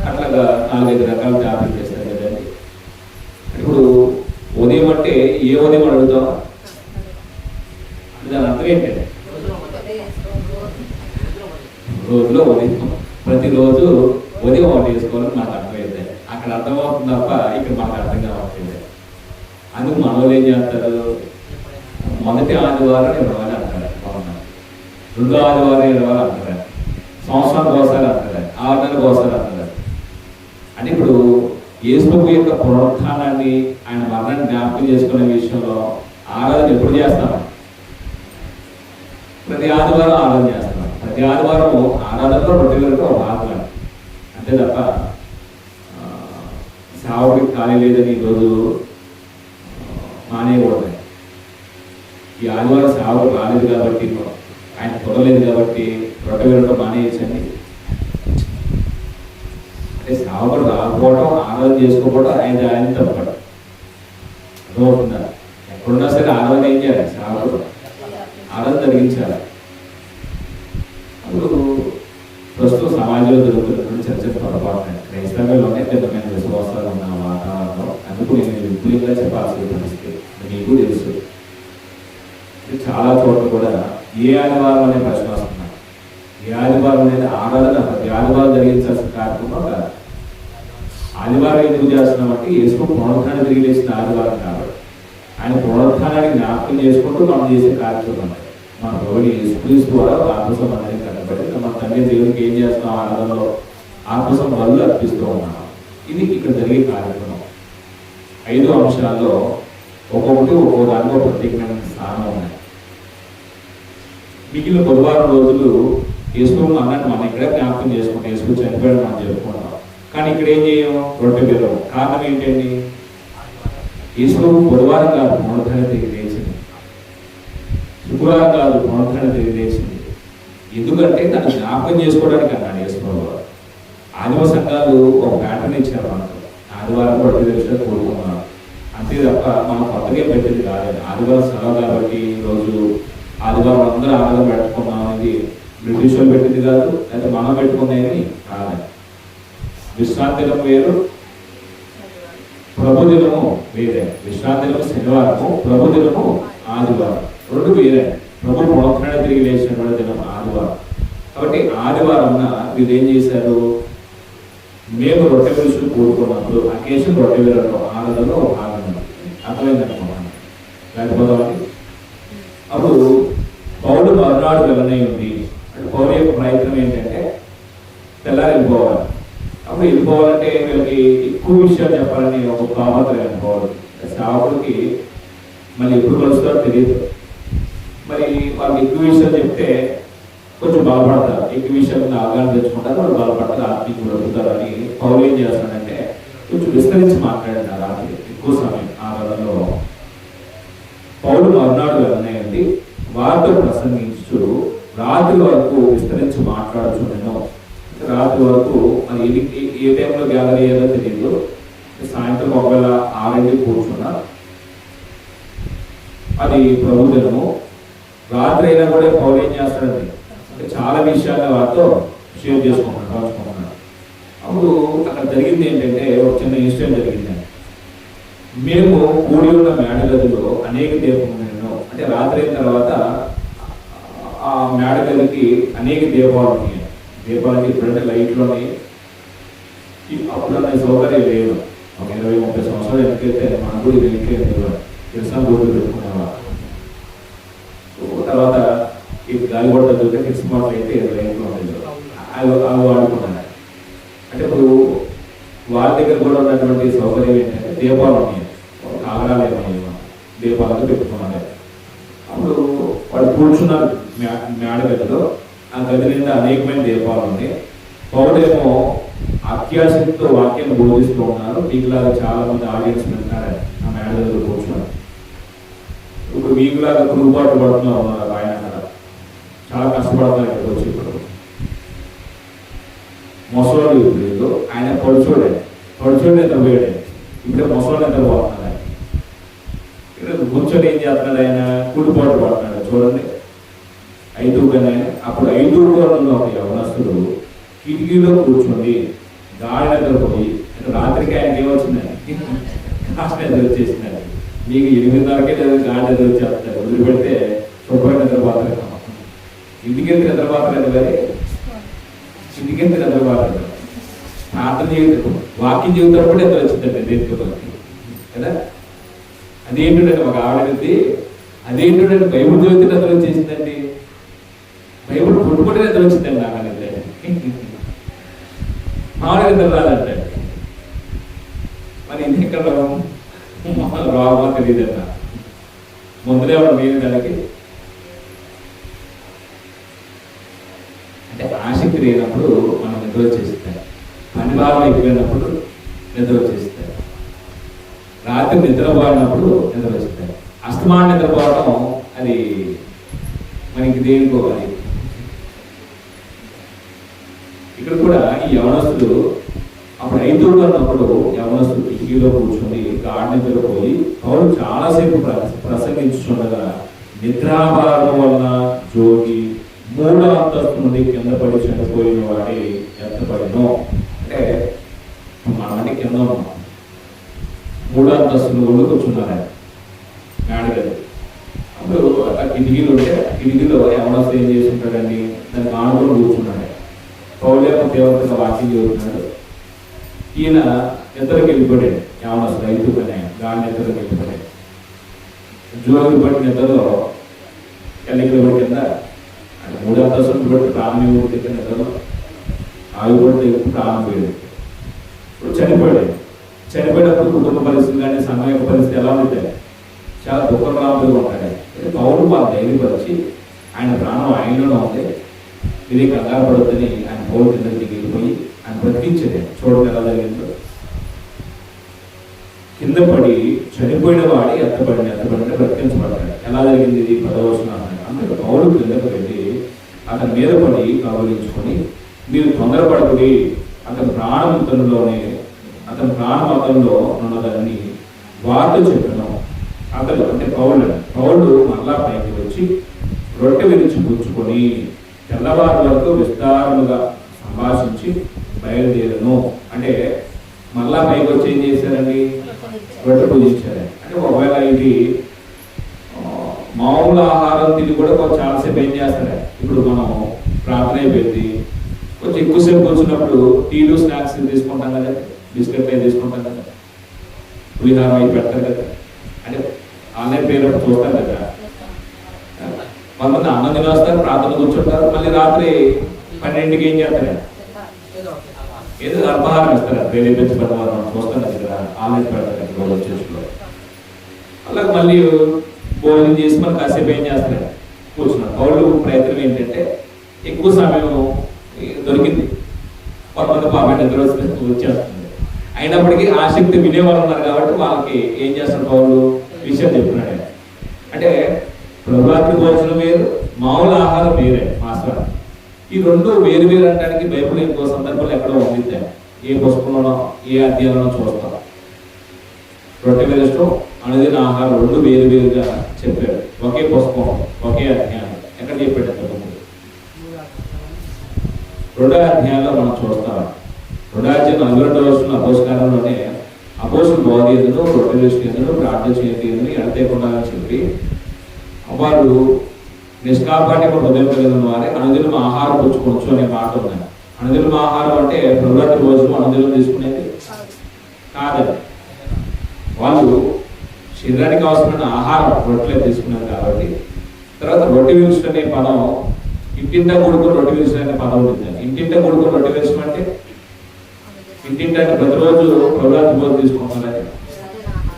Speaker 1: అట్లాగా 4-5 రకాల టాబ్లెట్ చేస్తారు కదండి. ఇప్పుడు ఉదయం అంటే ఏ ఉదయం అడుగుతాం? దాని అర్థం ఏంటంటే రోజులో ఉదయం, ప్రతిరోజు ఉదయం ఒకటి వేసుకోవాలని మాకు అర్థమైంది. అక్కడ అర్థమవుతుంది తప్ప ఇక్కడ మాకు అర్థం కావట్లేదు. అందుకు మనలో ఏం చేస్తారు? మొదటి ఆదివారం 20 అంటారు, రెండో ఆదివారం 20 అంటారు, సంవత్సరానికి ఒకసారి అంటారు, 6 నెలలకు ఒకసారి అంటారు. అంటే ఇప్పుడు యేసుప్రభు యొక్క పునరుత్థానాన్ని ఆయన మరణాన్ని జ్ఞాపకం చేసుకునే విషయంలో ఆరాధన ఎప్పుడు చేస్తాం? ప్రతి ఆదివారం ఆరాధన చేస్తాం. ప్రతి ఆదివారం ఆరాధనలో ప్రతి వరకు ఒక భాగం అంతే తప్ప సావుడికి ఖాళీ లేదని ఈరోజు మానేయకూడదు. ఈ ఆదివారం సావుడు రాలేదు కాబట్టి, ఆయన కొనలేదు కాబట్టి రొట్టె వినడం మానేయచ్చండి. అంటే సావుడు రాకపోవడం, ఆరాధన చేసుకోకపోవడం ఆయన తప్పడం అర్థమవుతుందా? ఎక్కడున్నా సరే ఆరాధన ఏం చేయాలి? సావుడు ఆరాధన జరిగించాలి. అప్పుడు ప్రస్తుతం సమాజంలో జరుగుతున్నటువంటి చర్చలు పొరపాటు క్రైస్తవ్యంలోనే పెద్దమైన విశ్వాసాలు ఉన్న వాతావరణం. అందుకు నేను విపులంగా చెప్పాల్సిన పరిస్థితి మీకు తెలుసు. చాలా చోట్ల కూడా ఏ ఆదివారం అనే ప్రశ్న వస్తున్నాయి. ఏ ఆదివారం అనేది ఆరాధన ప్రతి ఆదివారం జరిగించాల్సిన కార్యక్రమం కాదు. ఆదివారం ఎందుకు చేస్తున్నామంటే యేసు పునరుత్థానం తిరిగి లేచిన ఆదివారం కాబట్టి ఆయన పునరుత్థానాన్ని జ్ఞాపకం చేసుకుంటూ మనం చేసే కార్యక్రమం. మన ప్రభువు యేసుక్రీస్తు ద్వారా ఆత్మసంబంధాన్ని కట్టబడి మన తండ్రి దేవునికి ఏం చేస్తున్నాం? ఆరాధనలో ఆత్మసంబంధాలు అర్పిస్తూ ఉన్నాం. ఇది ఇక్కడ జరిగే కార్యక్రమం. 5 అంశాల్లో ఒక్కొక్కటి ఒక్కో దానిలో ప్రత్యేకమైన స్థానం ఉన్నాయి. మిగిలిన బుధవారం రోజులు యేసు అన్నట్టు మనం ఇక్కడే జ్ఞాపకం చేసుకుంటాం, యేసు చనిపోయాడు మనం చెప్పుకుంటాం. కానీ ఇక్కడ ఏం చేయం, రొట్టె విరవం. కారణం ఏంటండి? యేసు బుధవారం కాదు పునరుద్ధరణ తిరిగి లేచింది, శుక్రవారం కాదు పునరుద్ధరణ తిరిగి లేచింది. ఎందుకంటే దాన్ని జ్ఞాపకం చేసుకోవడానికి అన్నాడు యేసు ప్రభువు. ఆదివ సంఘాలు ఒక ప్యాటర్న్ ఇచ్చారు మనకు, ఆదివారం రొట్టె విరిచినా కోరుకున్నాం అంతే తప్ప మనం కొత్తగా పెట్టింది కాదు. ఆదివారం సెలవు కాబట్టి ఈరోజు ఆదివారం అందరూ ఆదివారం పెట్టుకున్నాం అనేది బ్రిటిష్ వాళ్ళు పెట్టింది కాదు, అయితే మనం పెట్టుకునేది కాదు. విశ్రాంతి దినం వేరు, ప్రభు దినము వేరే. విశ్రాంతి దినము శనివారము, ప్రభు దినము ఆదివారం, రెండు వేరే. ప్రభు పునరుద్ధరణ తిరిగి లేచినటువంటి దినం ఆదివారం. కాబట్టి ఆదివారం వీళ్ళు ఏం చేశారు, మేము రొట్టె విరుచులు కూడుకున్నప్పుడు అకేషన్ రొట్టె విరడం ఆనందంలో భాగం అర్థమైంది అనుకున్నాను. లేకపోతే అప్పుడు పౌలు మరునాడు వెళ్ళనే ఉంది. పౌరు యొక్క ప్రయత్నం ఏంటంటే తెల్లారి వెళ్ళిపోవాలి. అప్పుడు వెళ్ళిపోవాలంటే వీళ్ళకి ఎక్కువ విషయాలు చెప్పాలని ఒక ప్రాముఖ్యత వెళ్ళిపోవాలి. సేవకుడికి మళ్ళీ ఎప్పుడు కలుస్తారో తెలియదు. మరి వాళ్ళకి ఎక్కువ విషయాలు చెప్తే కొంచెం బాధపడతారు, ఎక్కువ విషయాలు అవగాహన తెచ్చుకుంటారు, వాళ్ళు బాధపడతారు, ఆత్మీయులు అడుగుతారు అని పౌలు ఏం చేస్తాడంటే కొంచెం విస్తరించి మాట్లాడాడు. రాత్రి ఎక్కువ సమయం ఆరాధనలో పౌలు మరునాడు వెళ్ళనేయండి వారితో ప్రసంగించు రాత్రి వరకు విస్తరించి మాట్లాడుచు. నేను రాత్రి వరకు మరి ఏ టైంలో గ్యాదర్ అయ్యేదో తెలియదు. సాయంత్రం ఒకవేళ 6 కూర్చున్నా, అది ప్రభు దినము. రాత్రి అయినా కూడా పౌలు ఏం చేస్తాడండి చాలా విషయాలు వారితో షేర్ చేసుకుంటున్నాడు. అప్పుడు అక్కడ జరిగింది ఏంటంటే ఒక చిన్న ఇన్సిడెంట్ జరిగింది. మేము కూడి ఉన్న మేడ గదిలో అనేక దీపములను, అంటే రాత్రి అయిన తర్వాత ఆ మేడ గదికి అనేక దీపాలు ఉన్నాయి. దీపాలకి ఇప్పుడంటే లైట్లోని అప్పుడు సౌకర్యం లేదు. ఒక 20-30 సంవత్సరాలు ఎందుకైతే మనకు కూడా లైట్లు కిరసన బోర్డు పెట్టుకున్నావా. తర్వాత ఈ గాలిగొట్ట దొరికే కిస్మాట్ అయితే లైట్లు ఉండేది, అవి వాడుకున్నాను. అంటే ఇప్పుడు వాళ్ళ దగ్గర కూడా ఉన్నటువంటి సౌకర్యం ఏంటంటే దీపాలు ఉన్నాయి, ఆగరాలు ఏమన్నా దీపాలతో పెట్టుకున్నారు. అప్పుడు వాడు కూర్చున్నారు మేడ గదిలో. ఆ గది నిండా అనేకమైన దీపాలు ఉన్నాయి. పౌడేమో అత్యాశక్తితో వాక్యాన్ని బోధిస్తూ ఉన్నారు. మీకులాగా చాలా మంది ఆడియన్స్ వింటారు ఆ మేడ గదిలో కూర్చున్నారు. ఇప్పుడు మీకులాగా కురుగుబాటు పడుతూ ఉన్నారు. ఆయన చాలా కష్టపడతారు ఇక్కడికి వచ్చి. ఇప్పుడు మొసలోడు ఇప్పుడు ఆయన పడుచోడే నిద్ర పోయాడు. ఇప్పుడే మొసలోడు నిద్ర పోతున్నాడు. ఇక్కడ కూర్చొని ఏం చేస్తున్నాడు, ఆయన కుడిపాటు పడుతున్నాడు. చూడండి 5 కానీ అప్పుడు 5 ఉన్న ఒక యవనస్తుడు కిటికీలో కూర్చొని గాడి నిద్రపోయి, రాత్రికి ఆయనకి ఏమొచ్చిందండి, కాస్త నిద్ర వచ్చేసిందండి. మీకు 8:30కే గాడి నిద్ర వచ్చేస్తారు. వదిలిపెడితే శుభ్రంగా నిద్రపోతారు. ఇంటికెందుకు నిద్రపోతారు కానీ ఇంటికెందుకు నిద్రపోతారు. ప్రార్థన జీవితం వాక్యం జీవితం కూడా నిద్ర వచ్చిందండి దేనికి కదా. అదేంటంటే ఒక ఆవిడది అదేంటంటే బైబుల్ చదివితే నిద్ర వచ్చేసిందండి. బైబుల్ పుట్టుకుంటే నిద్ర వచ్చిందండి. నాకు నిద్ర మామూలుగా నిద్ర రాదంటే మరి ఇది ఎక్కడ రావా తెలియదన్న ముందులే వాడు లేని దానికి. అంటే ఆసక్తి లేనప్పుడు మనం నిద్ర వచ్చేస్తాం. పని భావం ఎక్కువైనప్పుడు నిద్ర వచ్చేస్తాం. రాత్రి నిద్రపోయినప్పుడు నిద్ర వచ్చేస్తాం. అస్తమాన నిద్రపోవడం అది మనకి దేనికోవాలి. ఇక్కడ కూడా ఈ యవనస్తుడు అప్పుడు 5 ఉన్నప్పుడు యవనస్తుడు కిటికీలో కూర్చొని గాడి నిద్రపోయి పౌలు చాలాసేపు ప్రసంగించుండగా నిద్రాభారం వలన జోగి 3వ అంతస్తు నుండి కింద పడి చనిపోయిన వాడి ఎత్తపడినో. అంటే మనమంటే కింద ఉన్నాం, 3వ అంతస్తు వాళ్ళు కూర్చున్నారు మేడగది. అప్పుడు ఆ కిటికీలు ఉంటే కిటికీలో యవనస్తు ఏం చేసి ఉంటాడండి, దాన్ని ఆనుకొని కూర్చున్నాడు. పౌలేమో దేవతగా వాక్యం చదువుతున్నాడు. ఈయన నిద్రకి వెళ్ళిపోయాడు. యవనస్తు 5 కానీ గాలి నిద్రకి వెళ్ళిపోయాడు. జోగి పట్టిన నిద్రలో కలిగిన కింద 3వ అంతస్తుని బట్టి ప్రాణం ఊరికి నిద్రలో ఆగిపడితే ప్రాణం పోయాడు. ఇప్పుడు చనిపోయాడు. చనిపోయినప్పుడు కుటుంబ పరిస్థితి కానీ సంఘ యొక్క పరిస్థితి ఎలా ఉంటాయి, చాలా దుఃఖరాములుగా ఉంటాయి. పౌరులు వాళ్ళు ధైర్యపరిచి ఆయన ప్రాణం ఆయనలో ఉంది, ఇది కంగారు పడొద్దని ఆయన పౌలు కిందకి దిగిపోయి ఆయన బ్రతికించేది. చూడండి ఎలా జరిగిందో. కింద పడి చనిపోయిన వాడి ఎత్తబడిన బ్రతికించబడ్డాడు. ఎలా జరిగింది ఇది? 10వ వచనం. అందుకే పౌలు కిందకు వెళ్ళి అతని మీద పడి కౌగిలించుకొని, మీరు తొందరపడకుడి, అతని ప్రాణం అతనిలో ఉన్నదని వార్త చెప్పాను. అతను అంటే పౌలు మళ్ళా పైకి వచ్చి రొట్టె విరిచి పుచ్చుకొని తెల్లవారి వరకు విస్తారముగా సంభాషించి బయలుదేరను. అంటే మళ్ళా పైకి వచ్చి ఏం చేశారండి? రొట్టె పూజించారు. అంటే ఒకవేళ ఇది మామూలు ఆహారం తిని కూడా చాలాసేపు ఏం చేస్తారు. ఇప్పుడు మనం ప్రార్థన అయిపోయింది, కొంచెం ఎక్కువసేపు వచ్చినప్పుడు టీలు స్నాక్స్ తీసుకుంటాం కదా, బిస్కెట్లు అవి తీసుకుంటాం కదా, పులిహారం అవి పెడతారు కదా, అంటే ఆన్లైన్ పేరు చూస్తారు కదా. కొంతమంది అన్నం తినేస్తారు, ప్రార్థన కూర్చుంటారు, మళ్ళీ రాత్రి 12కి ఏం చేస్తారు? ఏదో అల్పాహారం ఇస్తారు. వేరే పెంచి పెద్దవారు మనం చూస్తాం కదా, ఆన్లైన్ పెడతారు కదా వచ్చేసులో. అలాగే మళ్ళీ భోజనం చేసి మనం కాసేపు ఏం చేస్తారు? కూర్చున్నారు. పౌలు ప్రయత్నం ఏంటంటే ఎక్కువ సమయం దొరికింది. కొంతమంది పాపం నిద్ర వచ్చేస్తుంది. అయినప్పటికీ ఆసక్తి వినేవాళ్ళు ఉన్నారు కాబట్టి వాళ్ళకి ఏం చేస్తారు? పౌలు విషయం చెప్తున్నాడు. అంటే ప్రభురాత్రి భోజనం వేరు, మామూలు ఆహారం వేరే. మాస్టర్ ఈ రెండు వేరు వేరు అనడానికి బైబిల్ ఇంకో సందర్భంలో ఎక్కడో ఉంది. ఏ పుస్తకంలోనో ఏ అధ్యాయంలో చూస్తాం. రొట్టె విరచడం, అనుదిన ఆహారం రెండు వేరు వేరుగా చెప్పాడు. ఒకే పుస్తకం, ఒకే అధ్యాయం. ఎక్కడ చెప్పాడు? 2వ అధ్యాయంలో మనం చూస్తాం. 2వ అధ్యాయం 42వ వచనంలో అపోస్తలులోనే అపోస్తలులు బోధించను, రొట్టె విరచను, ప్రార్థన చేయను, ఎడతెగకుండా చెప్పి వారు నిష్కాపాఠ్యమ హృదయం కలిగిన వారే అనుదినం ఆహారం పుచ్చుకోవచ్చు అనే మాట ఉన్నాయి. అనుదినం ఆహారం అంటే ప్రభురాత్రి రోజు అనుదినం తీసుకునేది కాదండి. వాళ్ళు శరీరానికి అవసరమైన ఆహారం రొట్టెలే తీసుకున్నారు కాబట్టి. తర్వాత రొట్టె విరుచు అనే పదం ఇంటింటా కొడుకుని రొట్టె విరుచు అనే పదం ఉంటుంది. ఇంటింటా కొడుకుని రొట్టె విరుచు అంటే ఇంటింటే ప్రతిరోజు ప్రభురాత్రి రోజు తీసుకుంటున్నారు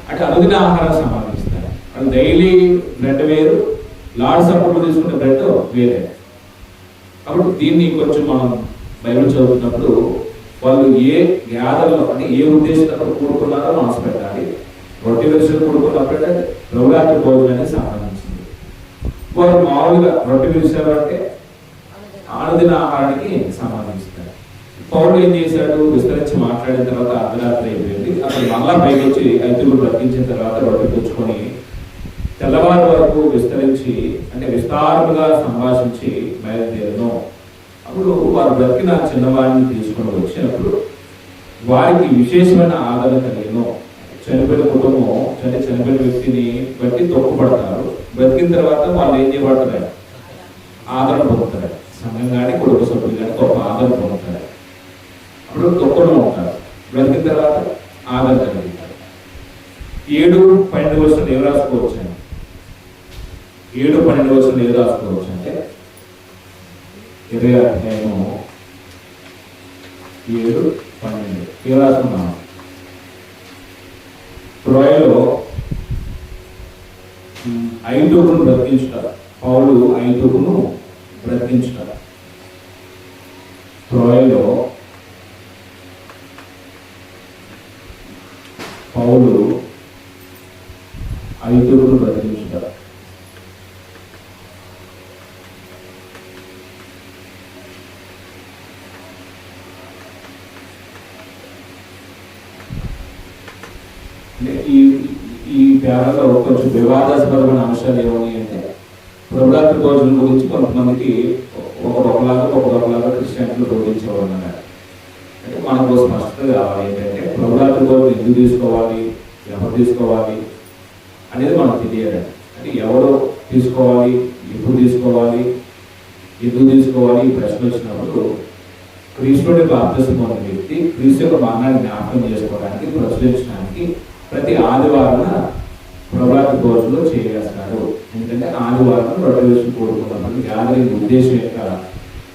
Speaker 1: అంటే అనుదిన ఆహారం సంబంధిస్తారు. వాళ్ళు డైలీ బ్రెడ్ వేరు, లార్డ్ సప్పర్లో తీసుకునే బ్రెడ్ వేరే. కాబట్టి దీన్ని కొంచెం మనం బైబిల్ చదువుతున్నప్పుడు వాళ్ళు ఏ గ్యాదర్లో అంటే ఏ ఉద్దేశంతో కూడుకున్నారో మనసు పెట్టాలి. రొట్టె విరుచులు కూడుకున్నప్పుడే ప్రభురాత్రి భోజనానికి సంబంధించింది. వారు మామూలుగా రొట్టె విరుచారు అంటే అనుదిన ఆహారానికి సంబంధిస్తారు. పౌలు ఏం చేశాడు? విస్తరించి మాట్లాడిన తర్వాత అర్ధరాత్రి అయిపోయింది. అతను మళ్ళా పైకి వచ్చి 5 బ్రతికించిన తర్వాత రొట్టె పుచ్చుకొని తెల్లవారి వరకు విస్తరించి అంటే విస్తారముగా సంభాషించి బయలుదేరను. అప్పుడు వారు బ్రతికిన చిన్నవాడిని తీసుకొని వచ్చినప్పుడు వారికి విశేషమైన ఆదరణ కలిగను. చనిపోయిన కుటుంబం చనిపోయిన వ్యక్తిని బట్టి తొక్కుపడతారు. బ్రతికిన తర్వాత వాళ్ళు ఏం చేయబడతారు? ఆదరణ పొందుతారు. సంఘం కానీ కుటుంబ సభ్యులు కానీ గొప్ప ఆదరణ పొందుతారు. అప్పుడు తొక్కడం ఉంటారు. బ్రతికిన తర్వాత ఆదరణ కలుగుతారు. 7-12 వర్షాలు ఏం రాసుకోవచ్చు? 7-12 వర్షాలు ఏం రాసుకోవచ్చు అంటే 20వ అధ్యాయము 7-12 ఏం రాసుకున్నాం? ట్రోయలో ఐగుప్తును బ్రతికించుతారు. పౌలు ఐగుప్తును బ్రతికించుతారు. ట్రోయలో పౌలు ఐగుప్తును బ్రతికించుతారు. ఈ పేరాలో కొంచెం వివాదాస్పదమైన అంశాలు ఏమని అంటే ప్రభురాత్రి భోజనం గురించి కొంతమందికి ఒకలాగా క్రిస్టియన్లు బోధించేవాళ్ళు అన్నారు. అంటే మనకు స్పష్టత కావాలి ఏంటంటే ప్రభురాత్రి భోజనం ఎందుకు తీసుకోవాలి, ఎవరు తీసుకోవాలి అనేది మనకు తెలియాలి. అంటే ఎవరు తీసుకోవాలి, ఎప్పుడు తీసుకోవాలి, ఎందుకు తీసుకోవాలి ఈ ప్రశ్న వచ్చినప్పుడు క్రీస్తుడి బాప్తిసం పొందిన వ్యక్తి క్రీస్తు యొక్క మరణాన్ని జ్ఞాపకం చేసుకోవడానికి ప్రచురించడానికి ప్రతి ఆదివారం ప్రభురాత్రి భోజనంలో చేయాల్సినారు. ఎందుకంటే ఆదివారం రొట్టె విరుచు కూడుకున్నప్పుడు గ్యాదరింగ్ ఉద్దేశం యొక్క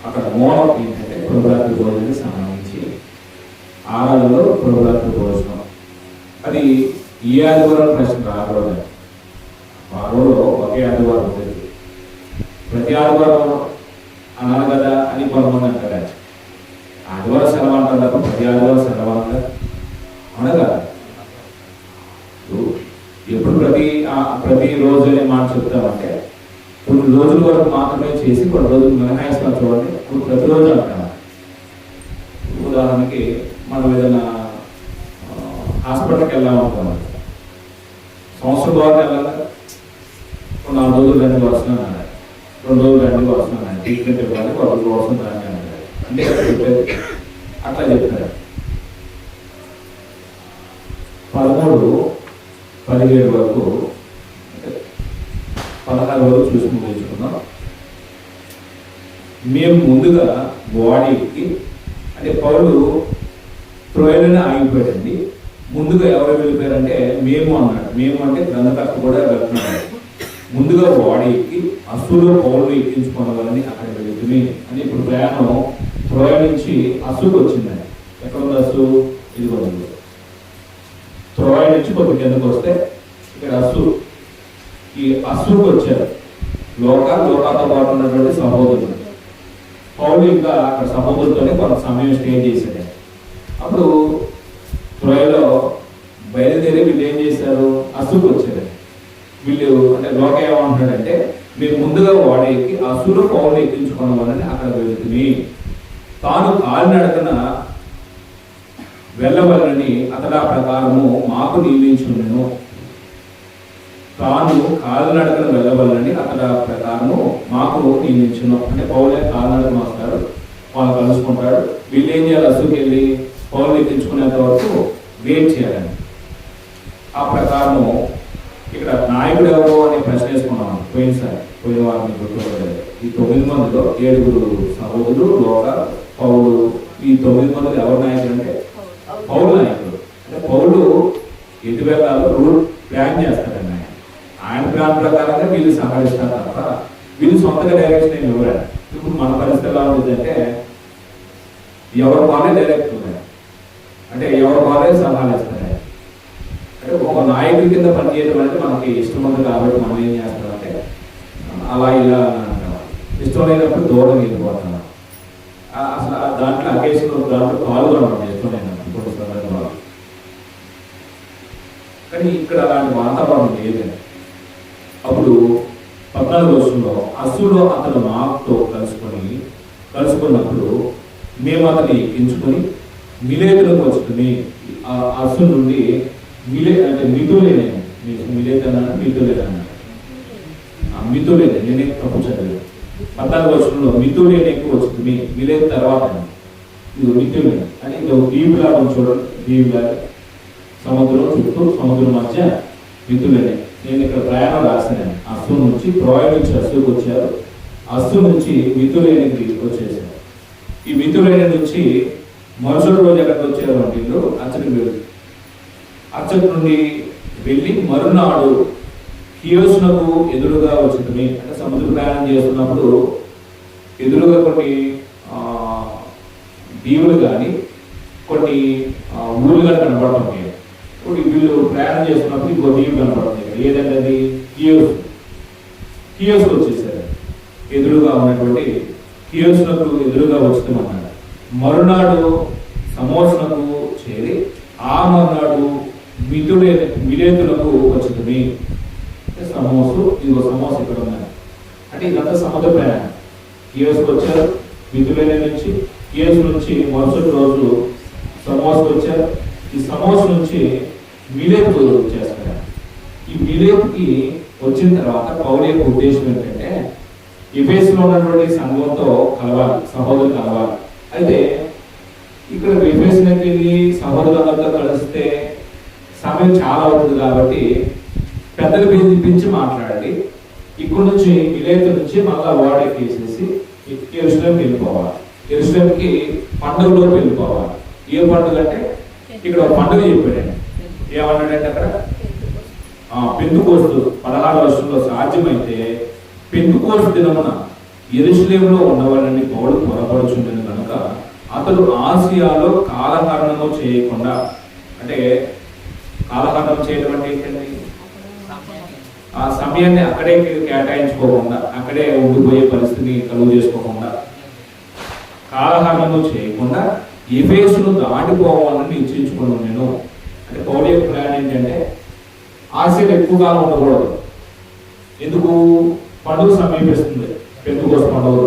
Speaker 1: అక్కడ మూలం ఏంటంటే ప్రభురాత్రి భోజనానికి సంబంధించి ఆరాధనలో ప్రభురాత్రి భోజనం. అది ఈ ఆదివారం ప్రశ్న రాకూడదు. వారంలో ఒకే ఆదివారం ఉంటుంది. ప్రతి ఆదివారం అనాలి కదా అని కొంతమంది అంటారు. ఆదివారం సెలవు అంటారు తప్ప ప్రతి ఆదివారం సెలవు అంటారు అవునా కదా. ఎప్పుడు ప్రతి రోజు అనే మాట చెప్తామంటే కొన్ని రోజుల వరకు మాత్రమే చేసి కొన్ని రోజులు మినహాయిస్తాం చూడండి. ఇప్పుడు ప్రతిరోజు అంటాం. ఉదాహరణకి మనం ఏదైనా హాస్పిటల్కి వెళ్ళామనుకోండి, సంవత్సరం ద్వారా వెళ్ళాలి, 4 రోజులు 2 వస్తున్నాను, 2 రోజులు 2 వస్తున్నాను, ట్రీట్మెంట్ ఇవ్వాలి, 1 రోజు వస్తుంది అంటే అట్లా చెప్తారు. 13-17 వరకు 16 వరకు చూసుకుని తెచ్చుకున్నాం. మేము ముందుగా బాడీకి అంటే పౌలు త్రోయలోనే ఆగిపోయాడండి. ముందుగా ఎవరు వెళ్ళిపోయారంటే మేము అన్నాడు. మేము అంటే గ్రంథకర్త కూడా వెళ్తున్నాడు. ముందుగా బాడీకి అస్సులో పౌలు ఎక్కించుకోవాలని అక్కడ వెళ్తుంది అని. ఇప్పుడు ప్రయాణం త్రోయ నుంచి అస్సుకు వచ్చిందండి. ఎక్కడ ఉంది అస్సు? ఇది వస్తుంది. త్రోయ నుంచి కొద్ది కిందకు వస్తే ఇక్కడ అస్సు. ఈ అస్సుకు వచ్చారు లోకాతో పాటు ఉన్నటువంటి సహోదరులు. పౌలు ఇంకా అక్కడ సహోదరులతోనే కొంత సమయం స్టే చేశాడు. అప్పుడు త్రోయలో బయలుదేరి వీళ్ళు ఏం చేశారు? అస్సుకు వచ్చారు. వీళ్ళు అంటే లోక ఏమంటున్నాడంటే మీరు ముందుగా వాడేకి అస్సులో పౌలు ఎక్కించుకోవాలని అక్కడ వెళుతుంది. తాను కాలినడకన వెళ్ళవలని అతడా ప్రకారము మాకు నియమించును. తాను కాలినడకన వెళ్ళవలని అతడ ప్రకారము మాకు నియమించును. అంటే పౌలే కాలినడకన వస్తారు, వాళ్ళు కలుసుకుంటాడు. వీళ్ళు ఏం చేయాలి? అస్సుకి వెళ్ళి పౌలు ఎక్కించుకునేంత వరకు వెయిట్ చేయాలని. ఆ ప్రకారము ఇక్కడ నాయకుడు ఎవరు అనే ప్రశ్న వేసుకున్నాను పోయిన వారిని గుర్తుపడలేదు. ఈ 9 మందిలో 7 సహోదరులు, లోక, పౌలు. ఈ 9 మందిలో ఎవరు నాయకుడు అంటే పౌలు నాయకుడు. అంటే పౌలు ఎటు వెళ్ళాలో రూట్ ప్లాన్ చేస్తాడండి. ఆయన ప్లాన్ ప్రకారంగా వీళ్ళు సహకరిస్తారు తప్ప వీళ్ళు సొంతగా డైరెక్షన్ ఏమి ఇవ్వరు. ఇప్పుడు మన పరిస్థితి ఎలా ఉంటుందంటే ఎవరు వాళ్ళే డైరెక్ట్ ఉన్నాయి, అంటే ఎవరు వాళ్ళే సలహాలు ఇస్తారు. అంటే ఒక నాయకుడి కింద పనిచేయడం అంటే మనకి ఇష్టం ఉంది కాబట్టి మనం ఏం చేస్తామంటే అలా ఇలా అంటాం. ఇష్టం లేనప్పుడు దూరం వెళ్ళిపోతాం. అసలు దాంట్లో అకేషన్ దాంట్లో పాల్గొనడం ఇష్టం లేనప్పుడు సందర్భాలు. కానీ ఇక్కడ అలాంటి వాతావరణం లేదండి. అప్పుడు 14వ వచనంలో అస్సులో అతను మాతో కలుసుకున్నప్పుడు మేము అతన్ని ఎక్కించుకొని మిలేతులకు వచ్చుకుని అస్సు నుండి అంటే మితులేనే నేనే తప్పు చదివాను. 14వ వచనంలో మితులేనేకి వచ్చింది. మిలేతు తర్వాత ఇది మితులే అని ఇది ఒక దీవులాగా చూడండి. దీవులాగా సముద్రం చుట్టూ సముద్రం మధ్య మితులేనే. నేను ఇక్కడ ప్రయాణం రాసినాను. అస్సు నుంచి త్రోయ నుంచి అస్సుకు వచ్చారు. అస్సు నుంచి మితులేనికి వచ్చేసారు. ఈ మితులేని నుంచి మరుసటి రోజు ఎక్కడికి వచ్చారు అంటే వీళ్ళు అచ్చటి నుండి వెళ్ళి మరునాడు కియోసునకు ఎదురుగా వచ్చింది. అంటే సముద్ర ప్రయాణం చేస్తున్నప్పుడు ఎదురుగా కొన్ని దీవులు కానీ కొన్ని ఊళ్ళు కానీ కనపడటం. ఇప్పుడు వీళ్ళు ప్రయాణం చేస్తున్నప్పుడు ఇంకో దీవు కనపడుతుంది. ఏదంటే అది కియోస్కు వచ్చేసారు. ఎదురుగా ఉన్నటువంటి కియోసునకు ఎదురుగా వస్తామన్నాడు. మరునాడు సమోసునకు చేరి ఆ మరునాడు మిలేతులకు వచ్చింది. సమోసు ఇదిగో సమోసు ఇక్కడ ఉన్నాయి. అంటే ఇదంతా సముద్ర ప్రయాణం. కియోస్కు వచ్చారు. మితులేని నుంచి కియోస్ నుంచి మరుసటి రోజు సమోసుకు వచ్చారు. ఈ సమోసు నుంచి మిలేతు చేస్తారు. ఈ మిలేతుకి వచ్చిన తర్వాత పౌలు యొక్క ఉద్దేశం ఏంటంటే ఎఫెసులో ఉన్నటువంటి సంఘంతో కలవాలి, సహోదరులు కలవాలి. అయితే ఇక్కడ ఎఫెసులోకి వెళ్ళి సహోదరులందరితో కలిస్తే సమయం చాలా అవుతుంది కాబట్టి పెద్దలు పిలిపించి మాట్లాడి ఇక్కడ నుంచి మిలేతు నుంచి మళ్ళా వాడెక్కేసేసి యెరూషలేంకి వెళ్ళిపోవాలి. యెరూషలేంకి పండుగలోకి వెళ్ళిపోవాలి. ఏ పండుగ అంటే ఇక్కడ ఒక పండుగ చెప్పాడండి. ఏమన్నాడంటే అక్కడ పెంతుకోస్తు 16వ వచనంలో సాధ్యమైతే పెంతుకోస్తు దినమున యెరూషలేములో ఉన్నవాళ్ళని పౌలు త్వరపడుచుండెను కనుక అతడు ఆసియాలో కాలహరణము చేయకుండా, అంటే కాలహరణం చేయడం అంటే ఏంటండి?
Speaker 2: ఆ సమయాన్ని అక్కడే కేటాయించుకోకుండా అక్కడే ఉండిపోయే పరిస్థితిని కలుగు చేసుకోకుండా కాలహరణము చేయకుండా ఎఫెసును దాటిపోవాలని నిశ్చయించుకున్నాను నేను. అంటే పౌలు యొక్క ప్లాన్ ఏంటంటే ఆశలు ఎక్కువ కాలం ఉండకూడదు. ఎందుకు? పండుగ సమీపిస్తుంది, పెంతుకోస పండుగ.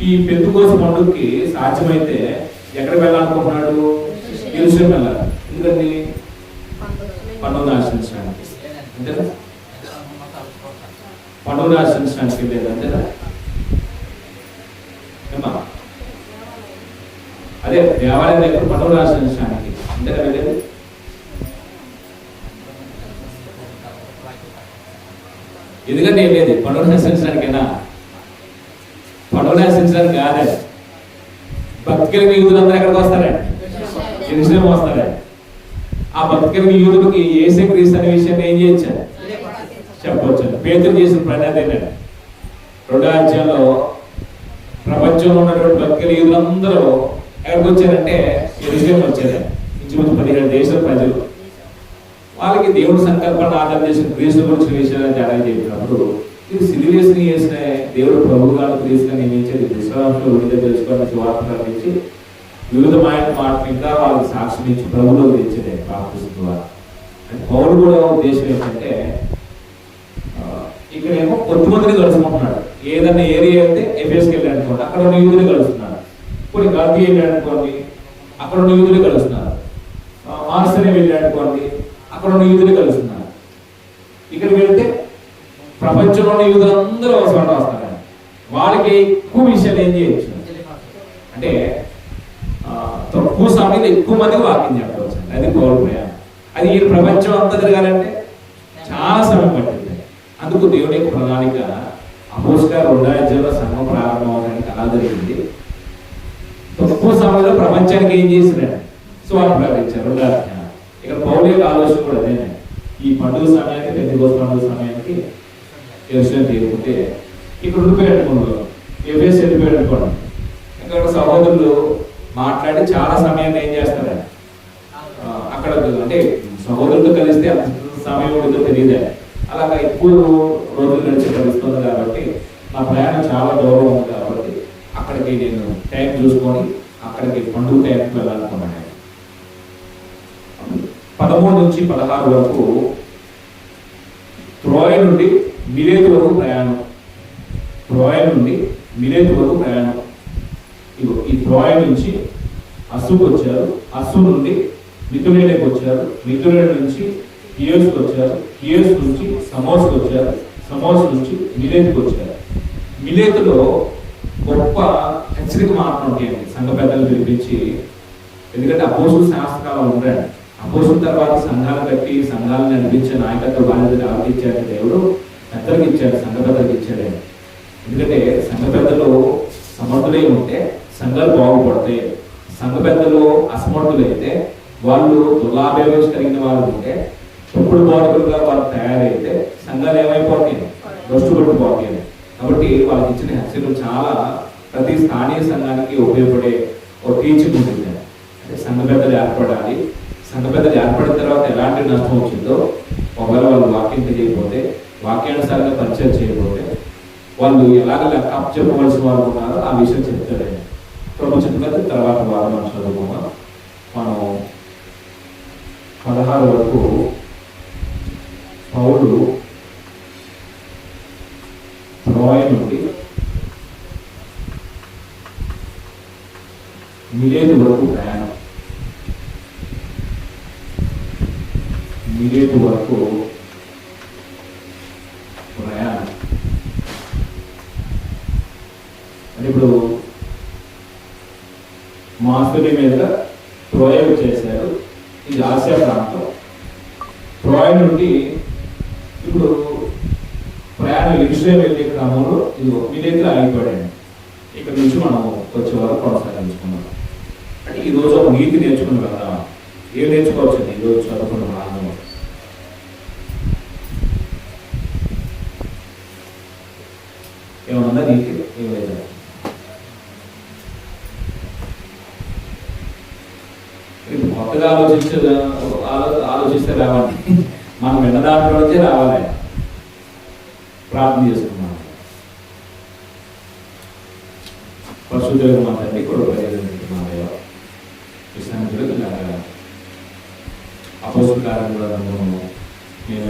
Speaker 2: ఈ పెంతుకోస పండుగకి సాధ్యమైతే ఎక్కడికి వెళ్ళాలనుకుంటున్నాడు? యెరూషలేము వెళ్ళాలి. ఎందుకండి? పండుగను ఆచరించడానికి. అంతేనా? పండుగను ఆచరించడానికి లేదు, అంతేనా? ఏమా అదే దేవాలయం దగ్గర పండుగను ఆచరించడానికి, అంతేనా వెళ్ళేది? ఎందుకంటే ఏం లేదు, పండుగను ఆచరించడానికైనా, పండుగను ఆచరించడానికి కాదే. భక్తుల యూదులందరూ ఎక్కడికి వస్తారండి? యెరూషలేము వస్తారండి. ఆ భక్తుల యూదులకి యేసు క్రీస్తు అనే విషయాన్ని ఏం చేయొచ్చు? చెప్పవచ్చు. పేతురు చేసిన పని అదేనండి. 2వ అధ్యాయంలో ప్రపంచంలో ఉన్నటువంటి భక్తుల యూదులందరూ ఎక్కడికి వచ్చారంటే యెరూషలేము వచ్చారు. ఇంచుమించు 17 దేశాల ప్రజలు. వాళ్ళకి దేవుడి సంకల్పాన్ని ఆధారం చేసిన క్రీస్తు గురించిన విషయాలు తేడా చెప్పినప్పుడు ఇది సిరివేసిన చేసిన దేవుడు ప్రభువుగా క్రీస్తుగా నియమించేది విశ్వాసంలో వివిధ తెలుసుకోవడానికి సువార్త ప్రకటించి వివిధమైన మాటలు ఇంకా వాళ్ళకి సాక్ష్యం ఇచ్చి ప్రభువులో తెచ్చేది బాప్తిసం ద్వారా. అంటే పౌలు కూడా ఉద్దేశం ఏంటంటే ఇక్కడేమో కొద్దిమందిని కలుసుకుంటున్నాడు. ఏదన్నా ఏరియా అయితే ఎఫెస్కి వెళ్ళాడు అనుకోండి, అక్కడ ఉన్న యూదులు కలుస్తున్నారు. కొన్ని గల్తీ వెళ్ళాడు అనుకోండి, అక్కడ ఉన్న యూదులు కలుస్తున్నారు. మాస్టర్ని వెళ్ళాడు అనుకోండి, అక్కడ ఉన్న యూదులు కలుస్తున్నారు. ఇక్కడికి వెళ్తే ప్రపంచంలో ఉన్న యూదులందరూ అవసరం వస్తారు. వాళ్ళకి ఎక్కువ విషయాలు ఏం చేయొచ్చు అంటే తక్కువ సమయంలో ఎక్కువ మందికి వాక్యం చెప్పవచ్చు. అది పౌలు ప్రయాణం. అది ఈ ప్రపంచం అంతా తిరగాలంటే చాలా సమయం పట్టింది. అందుకు దేవుని యొక్క ప్రణాళిక అపోస్తలుల 2వ అధ్యాయంలో సంఘం ప్రారంభం అవడానికి అలా జరిగింది. తక్కువ సమయంలో ప్రపంచానికి ఏం చేసినాడు? సువార్త ప్రకటించారు. 2వ అధ్యాయం. ఇక్కడ పౌలు యొక్క ఆలోచన కూడా అదేనే. ఈ పండుగ సమయానికి, పెంతెకోస్తు పండుగ సమయానికి యెరూషలేము చేరుకుంటే ఇక్కడ ఉండిపోయాడు అనుకోండి, ఎఫెసు వెళ్ళిపోయాడు అనుకోండి, ఇక్కడ సహోదరులు మాట్లాడి చాలా సమయాన్ని ఏం చేస్తారు అక్కడ. అంటే సహోదరులతో కలిస్తే అంత సమయం ఉంటుందో తెలియదే. అలాగా ఎక్కువ రోజులు గడిచి కలుస్తుంది కాబట్టి నా ప్రయాణం చాలా దూరం ఉంది కాబట్టి అక్కడికి నేను టైం చూసుకొని అక్కడికి పండుగ టైంకి వెళ్ళాలనుకున్నాను. 13 నుంచి 16 వరకు త్రోయ్ నుండి మిలేతు వరకు ప్రయాణం. త్రోయ్ నుండి మిలేతు వరకు ప్రయాణం. ఈ త్రోయ్ నుంచి అస్సుకు వచ్చారు. అస్సు నుండి మితులేనికి వచ్చారు. మితులేని నుంచి కియోస్కి వచ్చారు. కియోస్ నుంచి సమోస్కి వచ్చారు. సమోస్ నుంచి మిలేతుకి వచ్చారు. మిలేతులో గొప్ప హెచ్చరిక మాటలు ఉంటాయండి సంఘ పెద్దలు పిలిపించి. ఎందుకంటే అపోస్తుల శాస్త్రకాలం ఉంటాడు. అపోస్తుల తర్వాత సంఘాలు కట్టి సంఘాలను నడిపించే నాయకత్వ బాధ్యత ఎవరికి ఇచ్చాడు? దేవుడు పెద్దలకు ఇచ్చాడు, సంఘ పెద్దలకు ఇచ్చాడు. ఎందుకంటే సంఘ పెద్దలు సమర్థులై ఉంటే సంఘాలు బాగుపడతాయి. సంఘ పెద్దలు అసమర్థులైతే, వాళ్ళు దుర్లాభేక్ష కలిగిన వాళ్ళు ఉంటే, తప్పుడు బోధకులుగా వాళ్ళు తయారైతే సంఘాలు ఏమైపోతాయి? దృష్టిపెట్టుకోవాలి. కాబట్టి వాళ్ళకి ఇచ్చిన హెచ్చరికలు చాలా ప్రతి స్థానిక సంఘానికి ఉపయోగపడే ఒక టీచింగ్ ఉంటుంది. అంటే సంఘ పెద్దలు ఏర్పడాలి. సంఘ పెద్దలు ఏర్పడిన తర్వాత ఎలాంటి నష్టం వచ్చిందో, ఒకవేళ వాళ్ళు వాక్యం తెలియకపోతే, వాక్యానుసారంగా పరిచయం చేయకపోతే వాళ్ళు ఎలాగ లెక్క చెప్పవలసిన వాళ్ళు ఉన్నారో ఆ విషయం చెప్తాడు. ప్రభు చెప్పిన తర్వాత వారం మనం చదువుకున్నాం. మనం 16 వరకు పౌలు త్రోయ్ నుండి మిలేతు వరకు ప్రయాణం. మిలేతు వరకు ప్రయాణం అంటే ఇప్పుడు మాస్టరీ మీదుగా త్రోయ్ చేశారు. ఇది ఆసియా ప్రాంతం. త్రోయ్ నుండి ఇప్పుడు ప్రయాణం యెరూషలేము వెళ్ళే క్రమంలో ఇది మిలేతులో ఆగిపోయాడు. ఇక్కడ నుంచి మనం వచ్చే వరకు కొనసాగించుకున్నాం. అంటే ఈరోజు ఒక నీతి నేర్చుకున్నాం కదా. ఏం నేర్చుకోవచ్చు అండి ఈరోజు చదువుకున్న మార్గం? ఏమన్నా నీతి ఏం లేదా? ఇప్పుడు కొత్తగా ఆలోచిస్తే రావాలి. మనం విన్న దాంట్లో నుంచే రావాలి. ప్రార్థన చేసుకున్నాను. పరిశుద్ధులకు మా తండ్రి కూడా ప్రజలు విశ్రాంతులకు ఇలాగా అపోస్తుకారం కూడా మేము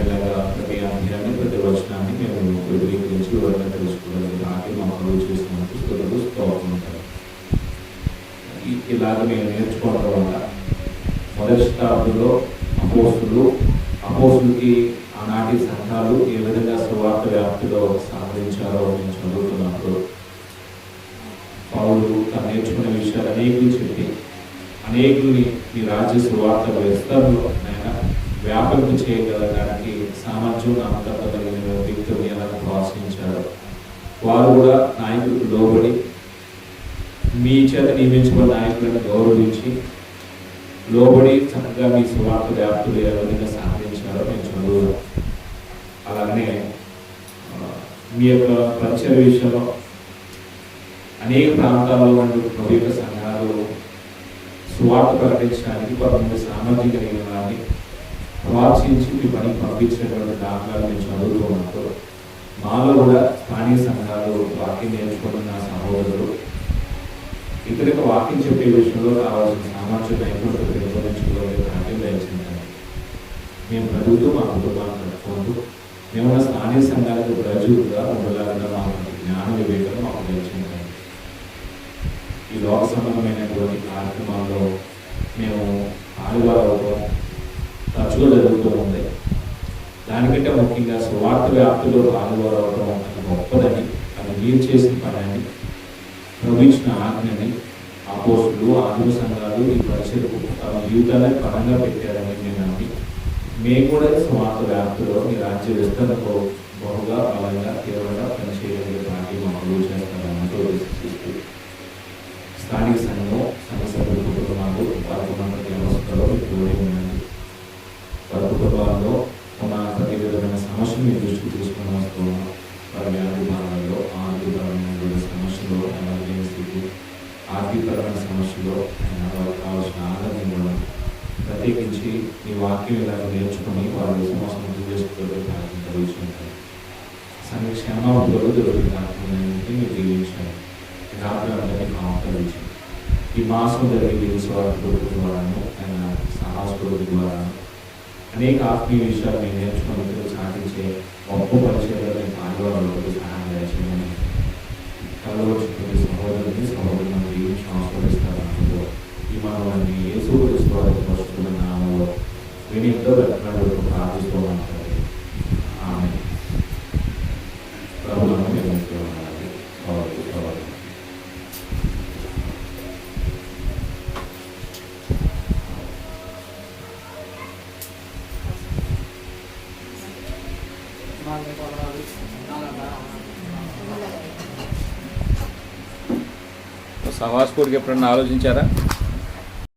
Speaker 2: ఇలాగా ప్రతి అధ్యాయాన్ని ప్రతి వచనాన్ని మేము వివరించి వివరంగా తెలుసుకోవడానికి నాకే మా పనులు చేస్తున్నట్టు స్థుతులు స్తోత్రం. ఇలాగ మేము నేర్చుకోవడం వల్ల మొదటి శతాబ్దంలో అపోస్తులకి ఆనాటి సంఘాలు ఏ విధంగా సువార్త వ్యాప్తిలో సహకరించారో మేము చదువుతున్నప్పుడు పౌలు తను నేర్చుకునే విషయాలు అనేకులు చెప్పి అనేకుల్ని ఈ రాజ్య సువార్త విస్తరణలో ఆయన వ్యాపకం చేయగలగడానికి సామర్థ్యం నమ్మకత కలిగిన వ్యక్తుల్ని ఎలా ప్రోత్సహించారో వారు కూడా నాయకులకు లోబడి మీ చేత నియమించుకున్న నాయకులను గౌరవించి లోబడి చక్కగా మీ సువార్త వ్యాప్తులు ఏ విధంగా సహకరించారో మేము చదువు. అలాగనే మీ యొక్క పరిచయ విషయంలో అనేక ప్రాంతాల్లో ఉండే ప్రభుత్వ సంఘాలు సువార్త ప్రకటించడానికి కొంతమంది సామర్థ్యం కలిగిన వారిని ప్రోత్సహించి మీ పనికి పంపించినటువంటి దాఖలాలు మేము చదువుతున్నప్పుడు మాలో కూడా స్థానిక సంఘాలు వాక్యం నేర్చుకుంటున్న సహోదరులు ఇతరులకు వాక్యం చెప్పే విషయంలో కావాల్సిన సామర్థ్యం నైపుణ్యత పెంపొందించుకోగలిగే భాగ్యం దయచేయండి. మేము బ్రతుకుతూ మా కుటుంబాన్ని నడుపుకుంటూ మేము స్థానిక సంఘాలకు ప్రజలుగా ఉండలాగా మాకు జ్ఞాన వివేకం మాకు దయచేయండి. ఈ లోక సంబంధమైనటువంటి కార్యక్రమాల్లో మేము ఆదివారం తరచుగా జరుగుతూ ఉంది. దానికంటే ముఖ్యంగా సువార్త వ్యాప్తిలో ఆదివారం అవడం అది గొప్పదని, అది మీరు చేసిన పని ప్రవహించిన ఆజ్ఞని అపోస్తులు ఆదిమ సంఘాలు ఈ పరిచయకు తమ జీవితాన్ని పరంగా పెట్టారని నేను నమ్మి మేము కూడా సువార్త వ్యాప్తిలో మీ రాజ్య విస్తరణకు బహుగా బలంగా తీవ్రంగా పనిచేయగలిగే భాగ్యం మాకు చేస్తారన్నట్టు విశ్వసిస్తూ స్థానిక సంఘం సమస్యలు కుటుంబాలు వారి వ్యవస్థలో తోడే ఉండండి. వారి కుటుంబాల్లో ఉన్న ప్రతి విధమైన సమస్యలు మీ దృష్టికి తీసుకుని వస్తున్నాం. వారి వ్యాధి భాగాల్లో ఆరోగ్యపరమైన సమస్యలు, ఎమర్జెన్సీకి ఆర్థికపరమైన సమస్యలు వారికి కావాల్సిన ఆదరణ కూడా ప్రత్యేకించి ఈ వాక్యం ఇలా నేర్చుకుని వారి విశ్వాసం చేసుకోవడం జరుగుతుంటారు. సంక్షేమాభివృద్ధి దొరుకుతుంది మీరు జీవించాలి. రాత్రి ఆహ్వానించి ఈ మాసం జరిగే విశ్వాస ద్వారాను ఆయన సాహస ద్వారా అనేక ఆత్మీయ విషయాలు మేము నేర్చుకుని సాధించే గొప్ప పరిచయాలు మేము ఆదివారాలకు సహాయం చేయాలని కలవచ్చుకునే సహోదరుని జీవించి ఆస్వాదిస్తారనుకో ఈ మనవాడిని యేసు క్రీస్తు పరిశుద్ధ నామంలో వినయంతో వెతకడానికి ప్రార్థిస్తూ ఉంటారు. ఆమె ప్రభుత్వం నిర్మిస్తూ ఉండాలి.
Speaker 3: సహవాసపూర్కి ఎప్పుడన్నా ఆలోచించారా?